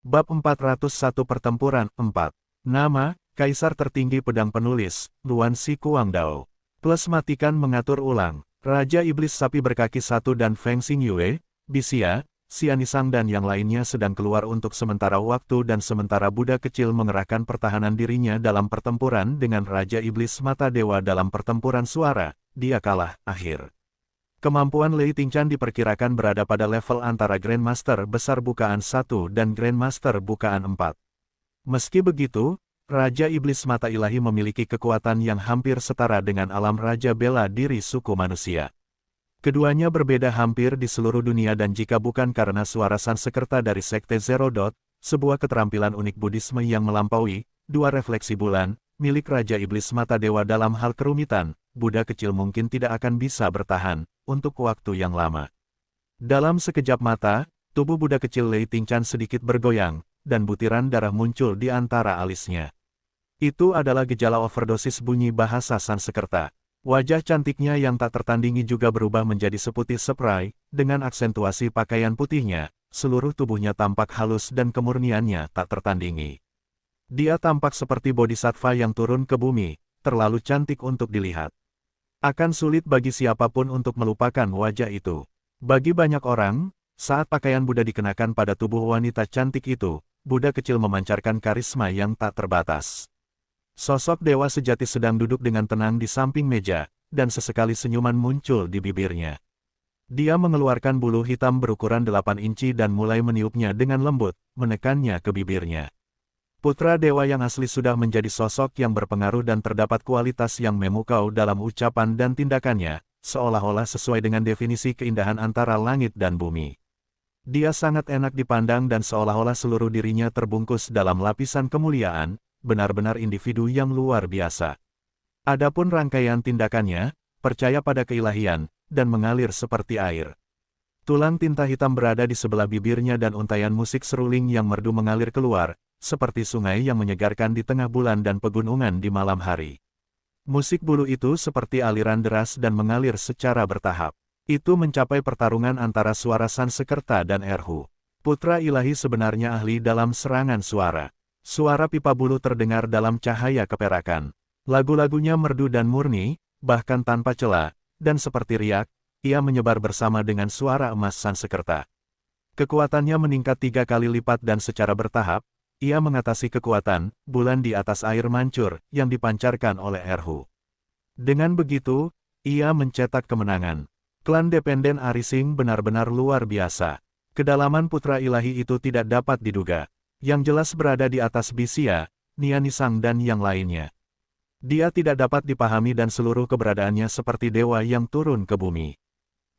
Bab 401 Pertempuran 4. Nama, Kaisar Tertinggi Pedang Penulis, Luan Si Kuangdao. Plus matikan mengatur ulang. Raja Iblis Sapi Berkaki Satu dan Feng Xingyue, Bixia, Xianisang dan yang lainnya sedang keluar untuk sementara waktu dan sementara Buddha kecil mengerahkan pertahanan dirinya dalam pertempuran dengan Raja Iblis Mata Dewa dalam pertempuran suara, dia kalah, akhir. Kemampuan Lei Tingchan diperkirakan berada pada level antara Grandmaster Besar Bukaan 1 dan Grandmaster Bukaan 4. Meski begitu, Raja Iblis Mata Ilahi memiliki kekuatan yang hampir setara dengan alam Raja Bela Diri suku manusia. Keduanya berbeda hampir di seluruh dunia dan jika bukan karena suara Sansekerta dari Sekte Zero Dot, sebuah keterampilan unik Buddhisme yang melampaui, dua refleksi bulan, milik Raja Iblis Mata Dewa dalam hal kerumitan, Buddha kecil mungkin tidak akan bisa bertahan untuk waktu yang lama. Dalam sekejap mata, tubuh Buddha kecil Lei Tingchan sedikit bergoyang, dan butiran darah muncul di antara alisnya. Itu adalah gejala overdosis bunyi bahasa Sansekerta. Wajah cantiknya yang tak tertandingi juga berubah menjadi seputih seprai, dengan aksentuasi pakaian putihnya, seluruh tubuhnya tampak halus dan kemurniannya tak tertandingi. Dia tampak seperti bodhisattva yang turun ke bumi, terlalu cantik untuk dilihat. Akan sulit bagi siapapun untuk melupakan wajah itu. Bagi banyak orang, saat pakaian Buddha dikenakan pada tubuh wanita cantik itu, Buddha kecil memancarkan karisma yang tak terbatas. Sosok dewa sejati sedang duduk dengan tenang di samping meja, dan sesekali senyuman muncul di bibirnya. Dia mengeluarkan bulu hitam berukuran 8 inci dan mulai meniupnya dengan lembut, menekannya ke bibirnya. Putra dewa yang asli sudah menjadi sosok yang berpengaruh dan terdapat kualitas yang memukau dalam ucapan dan tindakannya, seolah-olah sesuai dengan definisi keindahan antara langit dan bumi. Dia sangat enak dipandang dan seolah-olah seluruh dirinya terbungkus dalam lapisan kemuliaan, benar-benar individu yang luar biasa. Adapun rangkaian tindakannya, percaya pada keilahian, dan mengalir seperti air. Tulang tinta hitam berada di sebelah bibirnya dan untayan musik seruling yang merdu mengalir keluar, seperti sungai yang menyegarkan di tengah bulan dan pegunungan di malam hari. Musik bulu itu seperti aliran deras dan mengalir secara bertahap. Itu mencapai pertarungan antara suara Sansekerta dan Erhu. Putra ilahi sebenarnya ahli dalam serangan suara. Suara pipa bulu terdengar dalam cahaya keperakan. Lagu-lagunya merdu dan murni, bahkan tanpa celah, dan seperti riak, ia menyebar bersama dengan suara emas Sansekerta. Kekuatannya meningkat 3 kali lipat dan secara bertahap, ia mengatasi kekuatan bulan di atas air mancur yang dipancarkan oleh Erhu. Dengan begitu, ia mencetak kemenangan. Klan dependen Arising benar-benar luar biasa. Kedalaman putra ilahi itu tidak dapat diduga. Yang jelas berada di atas Bixia, Nianisang dan yang lainnya. Dia tidak dapat dipahami dan seluruh keberadaannya seperti dewa yang turun ke bumi.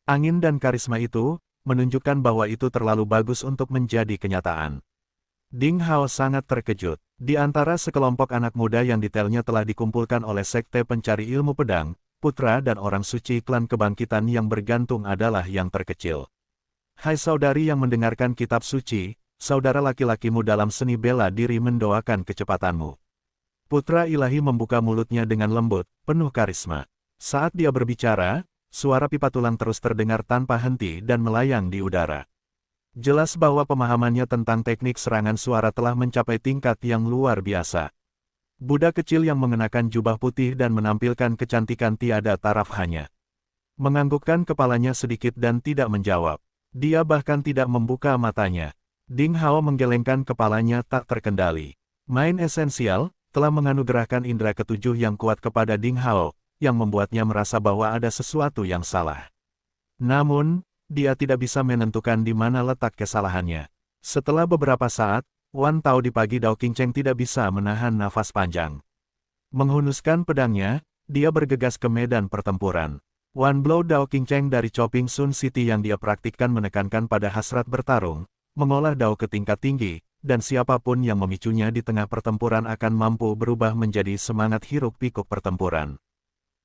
Angin dan karisma itu menunjukkan bahwa itu terlalu bagus untuk menjadi kenyataan. Ding Hao sangat terkejut. Di antara sekelompok anak muda yang detailnya telah dikumpulkan oleh Sekte Pencari Ilmu Pedang, putra dan orang suci klan kebangkitan yang bergantung adalah yang terkecil. Hai saudari yang mendengarkan kitab suci, saudara laki-lakimu dalam seni bela diri mendoakan kecepatanmu. Putra ilahi membuka mulutnya dengan lembut, penuh karisma. Saat dia berbicara, suara pipa tulang terus terdengar tanpa henti dan melayang di udara. Jelas bahwa pemahamannya tentang teknik serangan suara telah mencapai tingkat yang luar biasa. Buddha kecil yang mengenakan jubah putih dan menampilkan kecantikan tiada taraf hanya menganggukkan kepalanya sedikit dan tidak menjawab. Dia bahkan tidak membuka matanya. Ding Hao menggelengkan kepalanya tak terkendali. Main esensial telah menganugerahkan indera ketujuh yang kuat kepada Ding Hao, yang membuatnya merasa bahwa ada sesuatu yang salah. Namun, dia tidak bisa menentukan di mana letak kesalahannya. Setelah beberapa saat, Wan Tao di pagi Dao Qingcheng tidak bisa menahan nafas panjang. Menghunuskan pedangnya, dia bergegas ke medan pertempuran. One Blow Dao Qingcheng dari Chopping Sun City yang dia praktikkan menekankan pada hasrat bertarung, mengolah Dao ke tingkat tinggi, dan siapapun yang memicunya di tengah pertempuran akan mampu berubah menjadi semangat hiruk-pikuk pertempuran.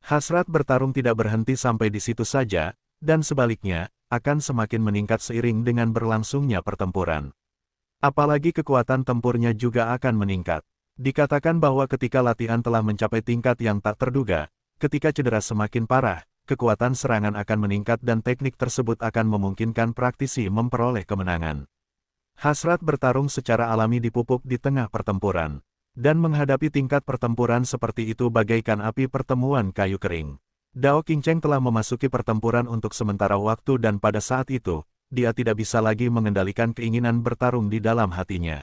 Hasrat bertarung tidak berhenti sampai di situ saja, dan sebaliknya, akan semakin meningkat seiring dengan berlangsungnya pertempuran. Apalagi kekuatan tempurnya juga akan meningkat. Dikatakan bahwa ketika latihan telah mencapai tingkat yang tak terduga, ketika cedera semakin parah, kekuatan serangan akan meningkat dan teknik tersebut akan memungkinkan praktisi memperoleh kemenangan. Hasrat bertarung secara alami dipupuk di tengah pertempuran. Dan menghadapi tingkat pertempuran seperti itu bagaikan api pertemuan kayu kering. Dao Qingcheng telah memasuki pertempuran untuk sementara waktu dan pada saat itu, dia tidak bisa lagi mengendalikan keinginan bertarung di dalam hatinya.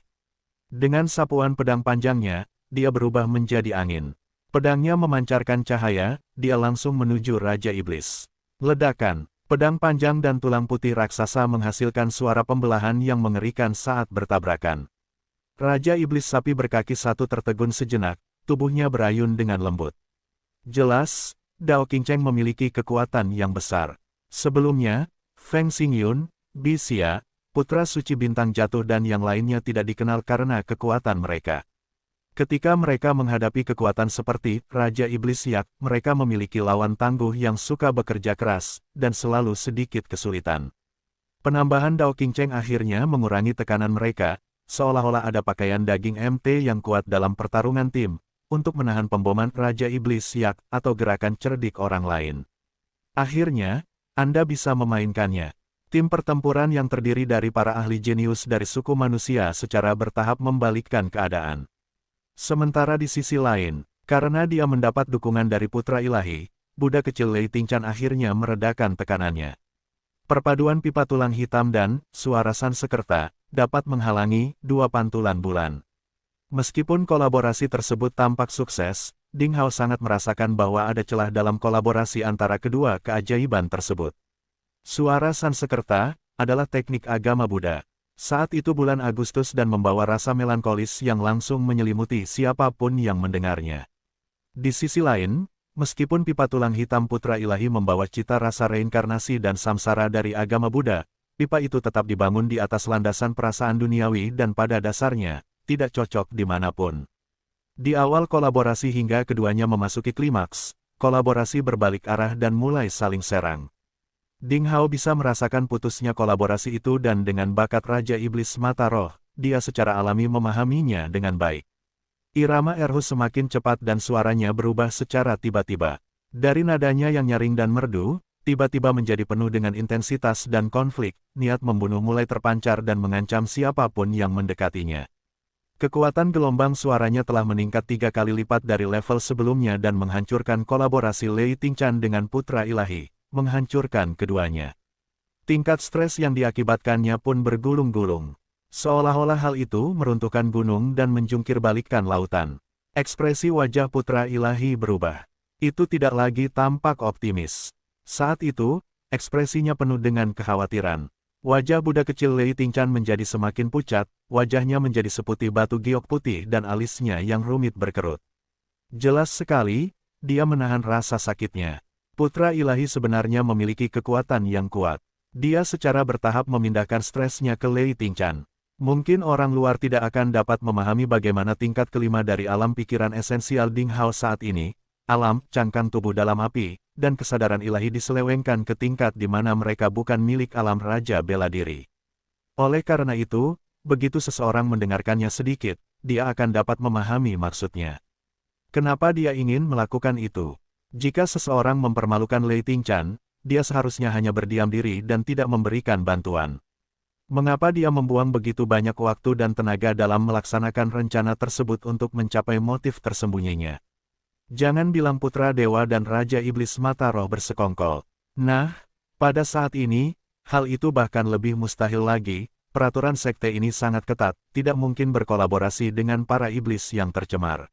Dengan sapuan pedang panjangnya, dia berubah menjadi angin. Pedangnya memancarkan cahaya, dia langsung menuju Raja Iblis. Ledakan, pedang panjang dan tulang putih raksasa menghasilkan suara pembelahan yang mengerikan saat bertabrakan. Raja Iblis Sapi berkaki satu tertegun sejenak, tubuhnya berayun dengan lembut. Jelas, Dao Qingcheng memiliki kekuatan yang besar. Sebelumnya, Feng Xingyun, Bi Xia, putra suci bintang jatuh dan yang lainnya tidak dikenal karena kekuatan mereka. Ketika mereka menghadapi kekuatan seperti Raja Iblis Yak, mereka memiliki lawan tangguh yang suka bekerja keras, dan selalu sedikit kesulitan. Penambahan Dao Qingcheng akhirnya mengurangi tekanan mereka, seolah-olah ada pakaian daging MT yang kuat dalam pertarungan tim, untuk menahan pemboman Raja Iblis Yak atau gerakan cerdik orang lain. Akhirnya, Anda bisa memainkannya. Tim pertempuran yang terdiri dari para ahli jenius dari suku manusia secara bertahap membalikkan keadaan. Sementara di sisi lain, karena dia mendapat dukungan dari Putra Ilahi, Buddha kecil Lei Tingchan akhirnya meredakan tekanannya. Perpaduan pipa tulang hitam dan suara Sansekerta dapat menghalangi dua pantulan bulan. Meskipun kolaborasi tersebut tampak sukses, Ding Hao sangat merasakan bahwa ada celah dalam kolaborasi antara kedua keajaiban tersebut. Suara Sansekerta adalah teknik agama Buddha. Saat itu bulan Agustus dan membawa rasa melankolis yang langsung menyelimuti siapapun yang mendengarnya. Di sisi lain, meskipun pipa tulang hitam Putra Ilahi membawa cita rasa reinkarnasi dan samsara dari agama Buddha, pipa itu tetap dibangun di atas landasan perasaan duniawi dan pada dasarnya, tidak cocok dimanapun. Di awal kolaborasi hingga keduanya memasuki klimaks, kolaborasi berbalik arah dan mulai saling serang. Ding Hao bisa merasakan putusnya kolaborasi itu dan dengan bakat Raja Iblis Mata Roh, dia secara alami memahaminya dengan baik. Irama erhu semakin cepat dan suaranya berubah secara tiba-tiba. Dari nadanya yang nyaring dan merdu, tiba-tiba menjadi penuh dengan intensitas dan konflik, niat membunuh mulai terpancar dan mengancam siapapun yang mendekatinya. Kekuatan gelombang suaranya telah meningkat 3 kali lipat dari level sebelumnya dan menghancurkan kolaborasi Lei Tingchan dengan Putra Ilahi, menghancurkan keduanya. Tingkat stres yang diakibatkannya pun bergulung-gulung. Seolah-olah hal itu meruntuhkan gunung dan menjungkir balikkan lautan. Ekspresi wajah Putra Ilahi berubah. Itu tidak lagi tampak optimis. Saat itu, ekspresinya penuh dengan kekhawatiran. Wajah Buddha kecil Lei Tingchan menjadi semakin pucat, wajahnya menjadi seputih batu giok putih dan alisnya yang rumit berkerut. Jelas sekali, dia menahan rasa sakitnya. Putra Ilahi sebenarnya memiliki kekuatan yang kuat. Dia secara bertahap memindahkan stresnya ke Lei Tingchan. Mungkin orang luar tidak akan dapat memahami bagaimana tingkat kelima dari alam pikiran esensial Ding Hao saat ini, alam cangkang tubuh dalam api, dan kesadaran ilahi diselewengkan ke tingkat di mana mereka bukan milik alam raja bela diri. Oleh karena itu, begitu seseorang mendengarkannya sedikit, dia akan dapat memahami maksudnya. Kenapa dia ingin melakukan itu? Jika seseorang mempermalukan Lei Tingchan, dia seharusnya hanya berdiam diri dan tidak memberikan bantuan. Mengapa dia membuang begitu banyak waktu dan tenaga dalam melaksanakan rencana tersebut untuk mencapai motif tersembunyinya? Jangan bilang Putra Dewa dan Raja Iblis Mata Roh bersekongkol. Nah, pada saat ini, hal itu bahkan lebih mustahil lagi. Peraturan sekte ini sangat ketat, tidak mungkin berkolaborasi dengan para iblis yang tercemar.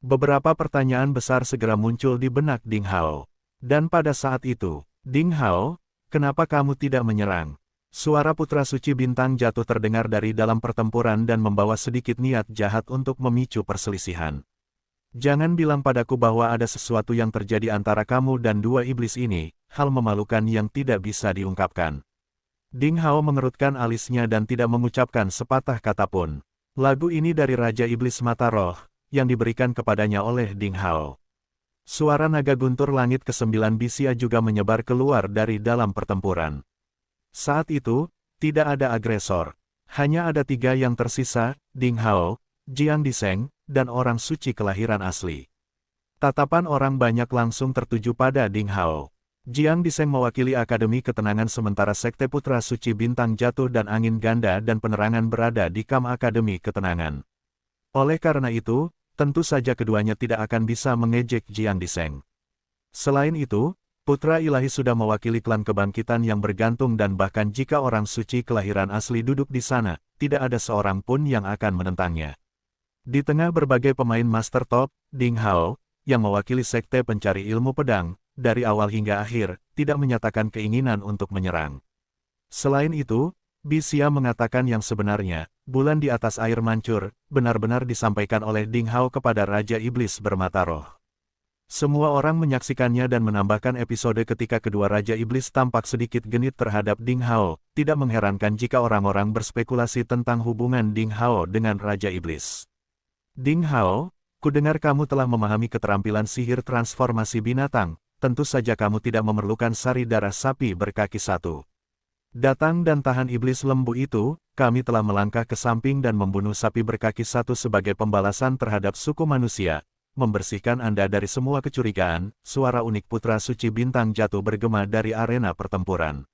Beberapa pertanyaan besar segera muncul di benak Ding Hao. Dan pada saat itu, Ding Hao, kenapa kamu tidak menyerang? Suara putra suci bintang jatuh terdengar dari dalam pertempuran dan membawa sedikit niat jahat untuk memicu perselisihan. Jangan bilang padaku bahwa ada sesuatu yang terjadi antara kamu dan dua iblis ini, hal memalukan yang tidak bisa diungkapkan. Ding Hao mengerutkan alisnya dan tidak mengucapkan sepatah kata pun. Lagu ini dari Raja Iblis Mata Roh, yang diberikan kepadanya oleh Ding Hao. Suara naga guntur langit ke-9 Bisia juga menyebar keluar dari dalam pertempuran. Saat itu, tidak ada agresor. Hanya ada 3 yang tersisa, Ding Hao, Jiang Diseng, dan orang suci kelahiran asli. Tatapan orang banyak langsung tertuju pada Ding Hao. Jiang Diseng mewakili Akademi Ketenangan sementara Sekte Putra Suci Bintang Jatuh dan Angin Ganda dan Penerangan berada di Kam Akademi Ketenangan. Oleh karena itu, tentu saja keduanya tidak akan bisa mengejek Jiang Diseng. Selain itu, Putra Ilahi sudah mewakili klan kebangkitan yang bergantung dan bahkan jika orang suci kelahiran asli duduk di sana, tidak ada seorang pun yang akan menentangnya. Di tengah berbagai pemain master top, Ding Hao, yang mewakili Sekte Pencari Ilmu Pedang, dari awal hingga akhir, tidak menyatakan keinginan untuk menyerang. Selain itu, Bi Xia mengatakan yang sebenarnya, bulan di atas air mancur, benar-benar disampaikan oleh Ding Hao kepada Raja Iblis Bermata Roh. Semua orang menyaksikannya dan menambahkan episode ketika kedua Raja Iblis tampak sedikit genit terhadap Ding Hao, tidak mengherankan jika orang-orang berspekulasi tentang hubungan Ding Hao dengan Raja Iblis. Ding Hao, kudengar kamu telah memahami keterampilan sihir transformasi binatang, tentu saja kamu tidak memerlukan sari darah sapi berkaki satu. Datang dan tahan iblis lembu itu, kami telah melangkah ke samping dan membunuh sapi berkaki satu sebagai pembalasan terhadap suku manusia, membersihkan Anda dari semua kecurigaan. Suara unik Putra Suci Bintang Jatuh bergema dari arena pertempuran.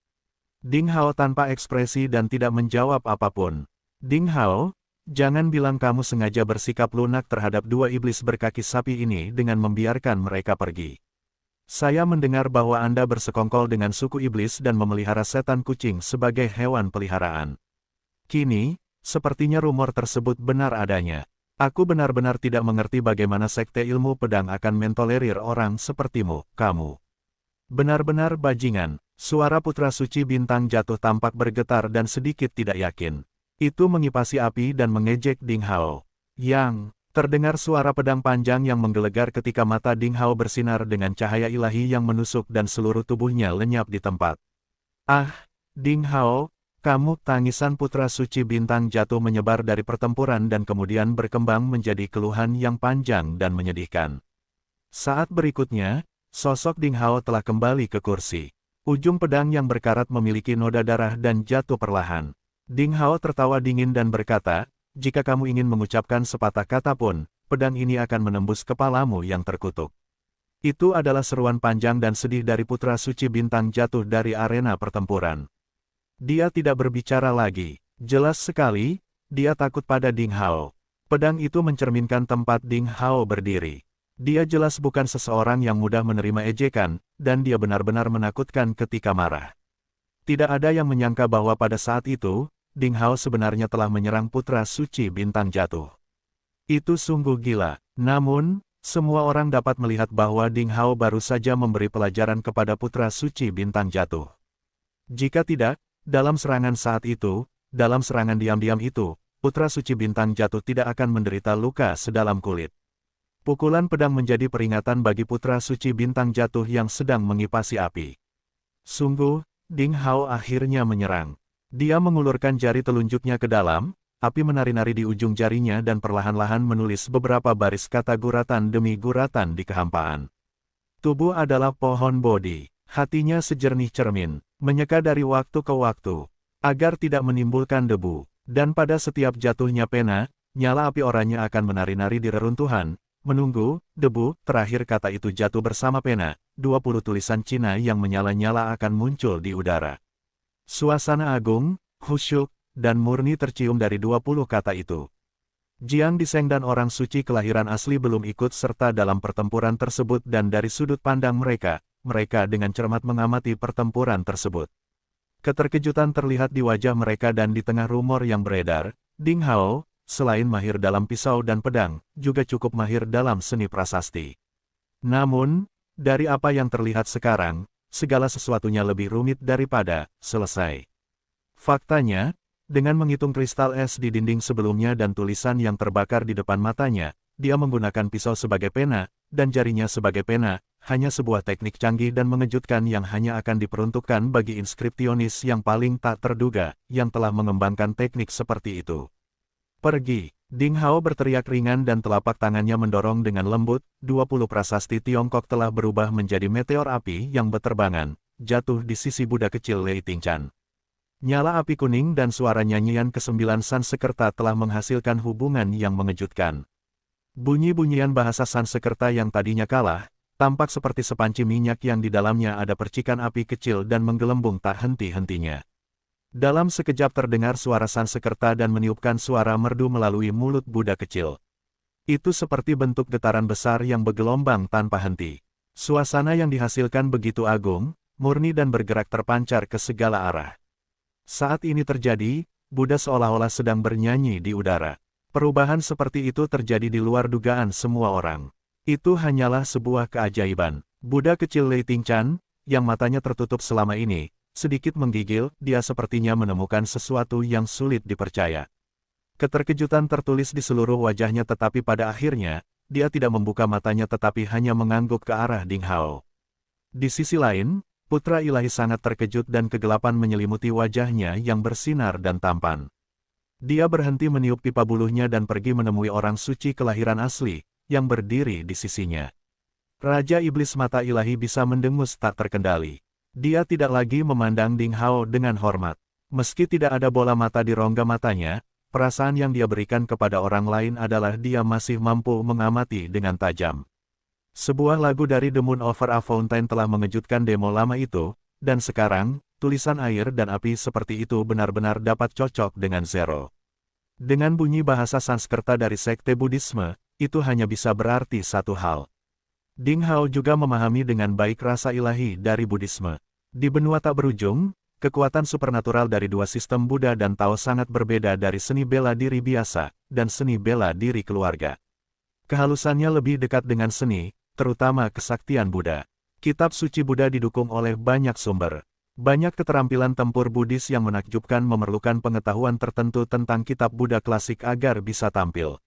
Ding Hao tanpa ekspresi dan tidak menjawab apapun. Ding Hao, jangan bilang kamu sengaja bersikap lunak terhadap dua iblis berkaki sapi ini dengan membiarkan mereka pergi. Saya mendengar bahwa Anda bersekongkol dengan suku iblis dan memelihara setan kucing sebagai hewan peliharaan. Kini, sepertinya rumor tersebut benar adanya. Aku benar-benar tidak mengerti bagaimana Sekte Ilmu Pedang akan mentolerir orang sepertimu, kamu. Benar-benar bajingan. Suara Putra Suci Bintang Jatuh tampak bergetar dan sedikit tidak yakin. Itu mengipasi api dan mengejek Ding Hao. Yang terdengar suara pedang panjang yang menggelegar ketika mata Ding Hao bersinar dengan cahaya ilahi yang menusuk dan seluruh tubuhnya lenyap di tempat. Ah, Ding Hao, kamu! Tangisan Putra Suci Bintang Jatuh menyebar dari pertempuran dan kemudian berkembang menjadi keluhan yang panjang dan menyedihkan. Saat berikutnya, sosok Ding Hao telah kembali ke kursi. Ujung pedang yang berkarat memiliki noda darah dan jatuh perlahan. Ding Hao tertawa dingin dan berkata, jika kamu ingin mengucapkan sepatah kata pun, pedang ini akan menembus kepalamu yang terkutuk. Itu adalah seruan panjang dan sedih dari Putra Suci Bintang Jatuh dari arena pertempuran. Dia tidak berbicara lagi. Jelas sekali, dia takut pada Ding Hao. Pedang itu mencerminkan tempat Ding Hao berdiri. Dia jelas bukan seseorang yang mudah menerima ejekan, dan dia benar-benar menakutkan ketika marah. Tidak ada yang menyangka bahwa pada saat itu, Ding Hao sebenarnya telah menyerang Putra Suci Bintang Jatuh. Itu sungguh gila. Namun, semua orang dapat melihat bahwa Ding Hao baru saja memberi pelajaran kepada Putra Suci Bintang Jatuh. Jika tidak, dalam serangan saat itu, dalam serangan diam-diam itu, Putra Suci Bintang Jatuh tidak akan menderita luka sedalam kulit. Pukulan pedang menjadi peringatan bagi Putra Suci Bintang Jatuh yang sedang mengipasi api. Sungguh, Ding Hao akhirnya menyerang. Dia mengulurkan jari telunjuknya ke dalam, api menari-nari di ujung jarinya dan perlahan-lahan menulis beberapa baris kata guratan demi guratan di kehampaan. Tubuh adalah pohon bodhi, hatinya sejernih cermin, menyeka dari waktu ke waktu, agar tidak menimbulkan debu, dan pada setiap jatuhnya pena, nyala api oranye akan menari-nari di reruntuhan, menunggu, debu, terakhir kata itu jatuh bersama pena, 20 tulisan Cina yang menyala-nyala akan muncul di udara. Suasana agung, khusyuk, dan murni tercium dari 20 kata itu. Jiang Diseng dan orang suci kelahiran asli belum ikut serta dalam pertempuran tersebut dan dari sudut pandang mereka, mereka dengan cermat mengamati pertempuran tersebut. Keterkejutan terlihat di wajah mereka dan di tengah rumor yang beredar, Ding Hao, selain mahir dalam pisau dan pedang, juga cukup mahir dalam seni prasasti. Namun, dari apa yang terlihat sekarang, segala sesuatunya lebih rumit daripada selesai. Faktanya, dengan menghitung kristal es di dinding sebelumnya dan tulisan yang terbakar di depan matanya, dia menggunakan pisau sebagai pena, dan jarinya sebagai pena, hanya sebuah teknik canggih dan mengejutkan yang hanya akan diperuntukkan bagi inskripsionis yang paling tak terduga, yang telah mengembangkan teknik seperti itu. Pergi! Ding Hao berteriak ringan dan telapak tangannya mendorong dengan lembut, 20 prasasti Tiongkok telah berubah menjadi meteor api yang berterbangan, jatuh di sisi Buddha kecil Lei Tingchan. Nyala api kuning dan suara nyanyian ke-9 Sansekerta telah menghasilkan hubungan yang mengejutkan. Bunyi-bunyian bahasa Sansekerta yang tadinya kalah, tampak seperti sepanci minyak yang di dalamnya ada percikan api kecil dan menggelembung tak henti-hentinya. Dalam sekejap terdengar suara Sansekerta dan meniupkan suara merdu melalui mulut Buddha kecil. Itu seperti bentuk getaran besar yang bergelombang tanpa henti. Suasana yang dihasilkan begitu agung, murni dan bergerak terpancar ke segala arah. Saat ini terjadi, Buddha seolah-olah sedang bernyanyi di udara. Perubahan seperti itu terjadi di luar dugaan semua orang. Itu hanyalah sebuah keajaiban. Buddha kecil Lei Tingchan, yang matanya tertutup selama ini, sedikit menggigil, dia sepertinya menemukan sesuatu yang sulit dipercaya. Keterkejutan tertulis di seluruh wajahnya tetapi pada akhirnya, dia tidak membuka matanya tetapi hanya mengangguk ke arah Ding Hao. Di sisi lain, putra ilahi sangat terkejut dan kegelapan menyelimuti wajahnya yang bersinar dan tampan. Dia berhenti meniup pipa buluhnya dan pergi menemui orang suci kelahiran asli, yang berdiri di sisinya. Raja Iblis Mata Ilahi bisa mendengus tak terkendali. Dia tidak lagi memandang Ding Hao dengan hormat. Meski tidak ada bola mata di rongga matanya, perasaan yang dia berikan kepada orang lain adalah dia masih mampu mengamati dengan tajam. Sebuah lagu dari The Moon Over a Fountain telah mengejutkan demo lama itu, dan sekarang, tulisan air dan api seperti itu benar-benar dapat cocok dengan Zero. Dengan bunyi bahasa Sanskerta dari sekte Buddhisme, itu hanya bisa berarti satu hal. Ding Hao juga memahami dengan baik rasa ilahi dari Buddhisme. Di benua tak berujung, kekuatan supernatural dari dua sistem Buddha dan Tao sangat berbeda dari seni bela diri biasa, dan seni bela diri keluarga. Kehalusannya lebih dekat dengan seni, terutama kesaktian Buddha. Kitab suci Buddha didukung oleh banyak sumber. Banyak keterampilan tempur Buddhis yang menakjubkan memerlukan pengetahuan tertentu tentang kitab Buddha klasik agar bisa tampil.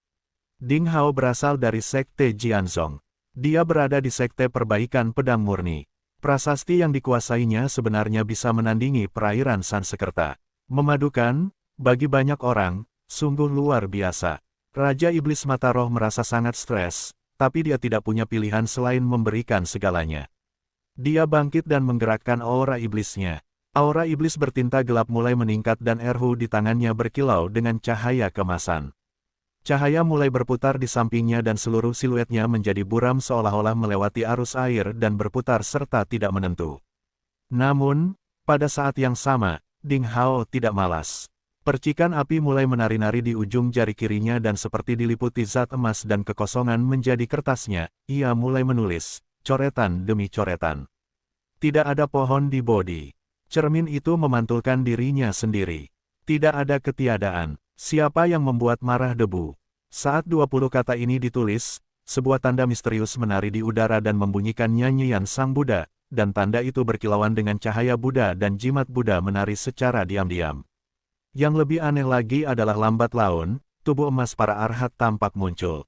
Ding Hao berasal dari sekte Jianzong. Dia berada di sekte perbaikan pedang murni. Prasasti yang dikuasainya sebenarnya bisa menandingi perairan Sansekerta. Memadukan, bagi banyak orang, sungguh luar biasa. Raja Iblis Mata Roh merasa sangat stres, tapi dia tidak punya pilihan selain memberikan segalanya. Dia bangkit dan menggerakkan aura iblisnya. Aura iblis bertinta gelap mulai meningkat dan erhu di tangannya berkilau dengan cahaya kemasan. Cahaya mulai berputar di sampingnya dan seluruh siluetnya menjadi buram seolah-olah melewati arus air dan berputar serta tidak menentu. Namun, pada saat yang sama, Ding Hao tidak malas. Percikan api mulai menari-nari di ujung jari kirinya dan seperti diliputi zat emas dan kekosongan menjadi kertasnya, ia mulai menulis, coretan demi coretan. Tidak ada pohon di bodi. Cermin itu memantulkan dirinya sendiri. Tidak ada ketiadaan. Siapa yang membuat marah debu? Saat 20 kata ini ditulis, sebuah tanda misterius menari di udara dan membunyikan nyanyian Sang Buddha, dan tanda itu berkilauan dengan cahaya Buddha dan jimat Buddha menari secara diam-diam. Yang lebih aneh lagi adalah lambat laun, tubuh emas para arhat tampak muncul.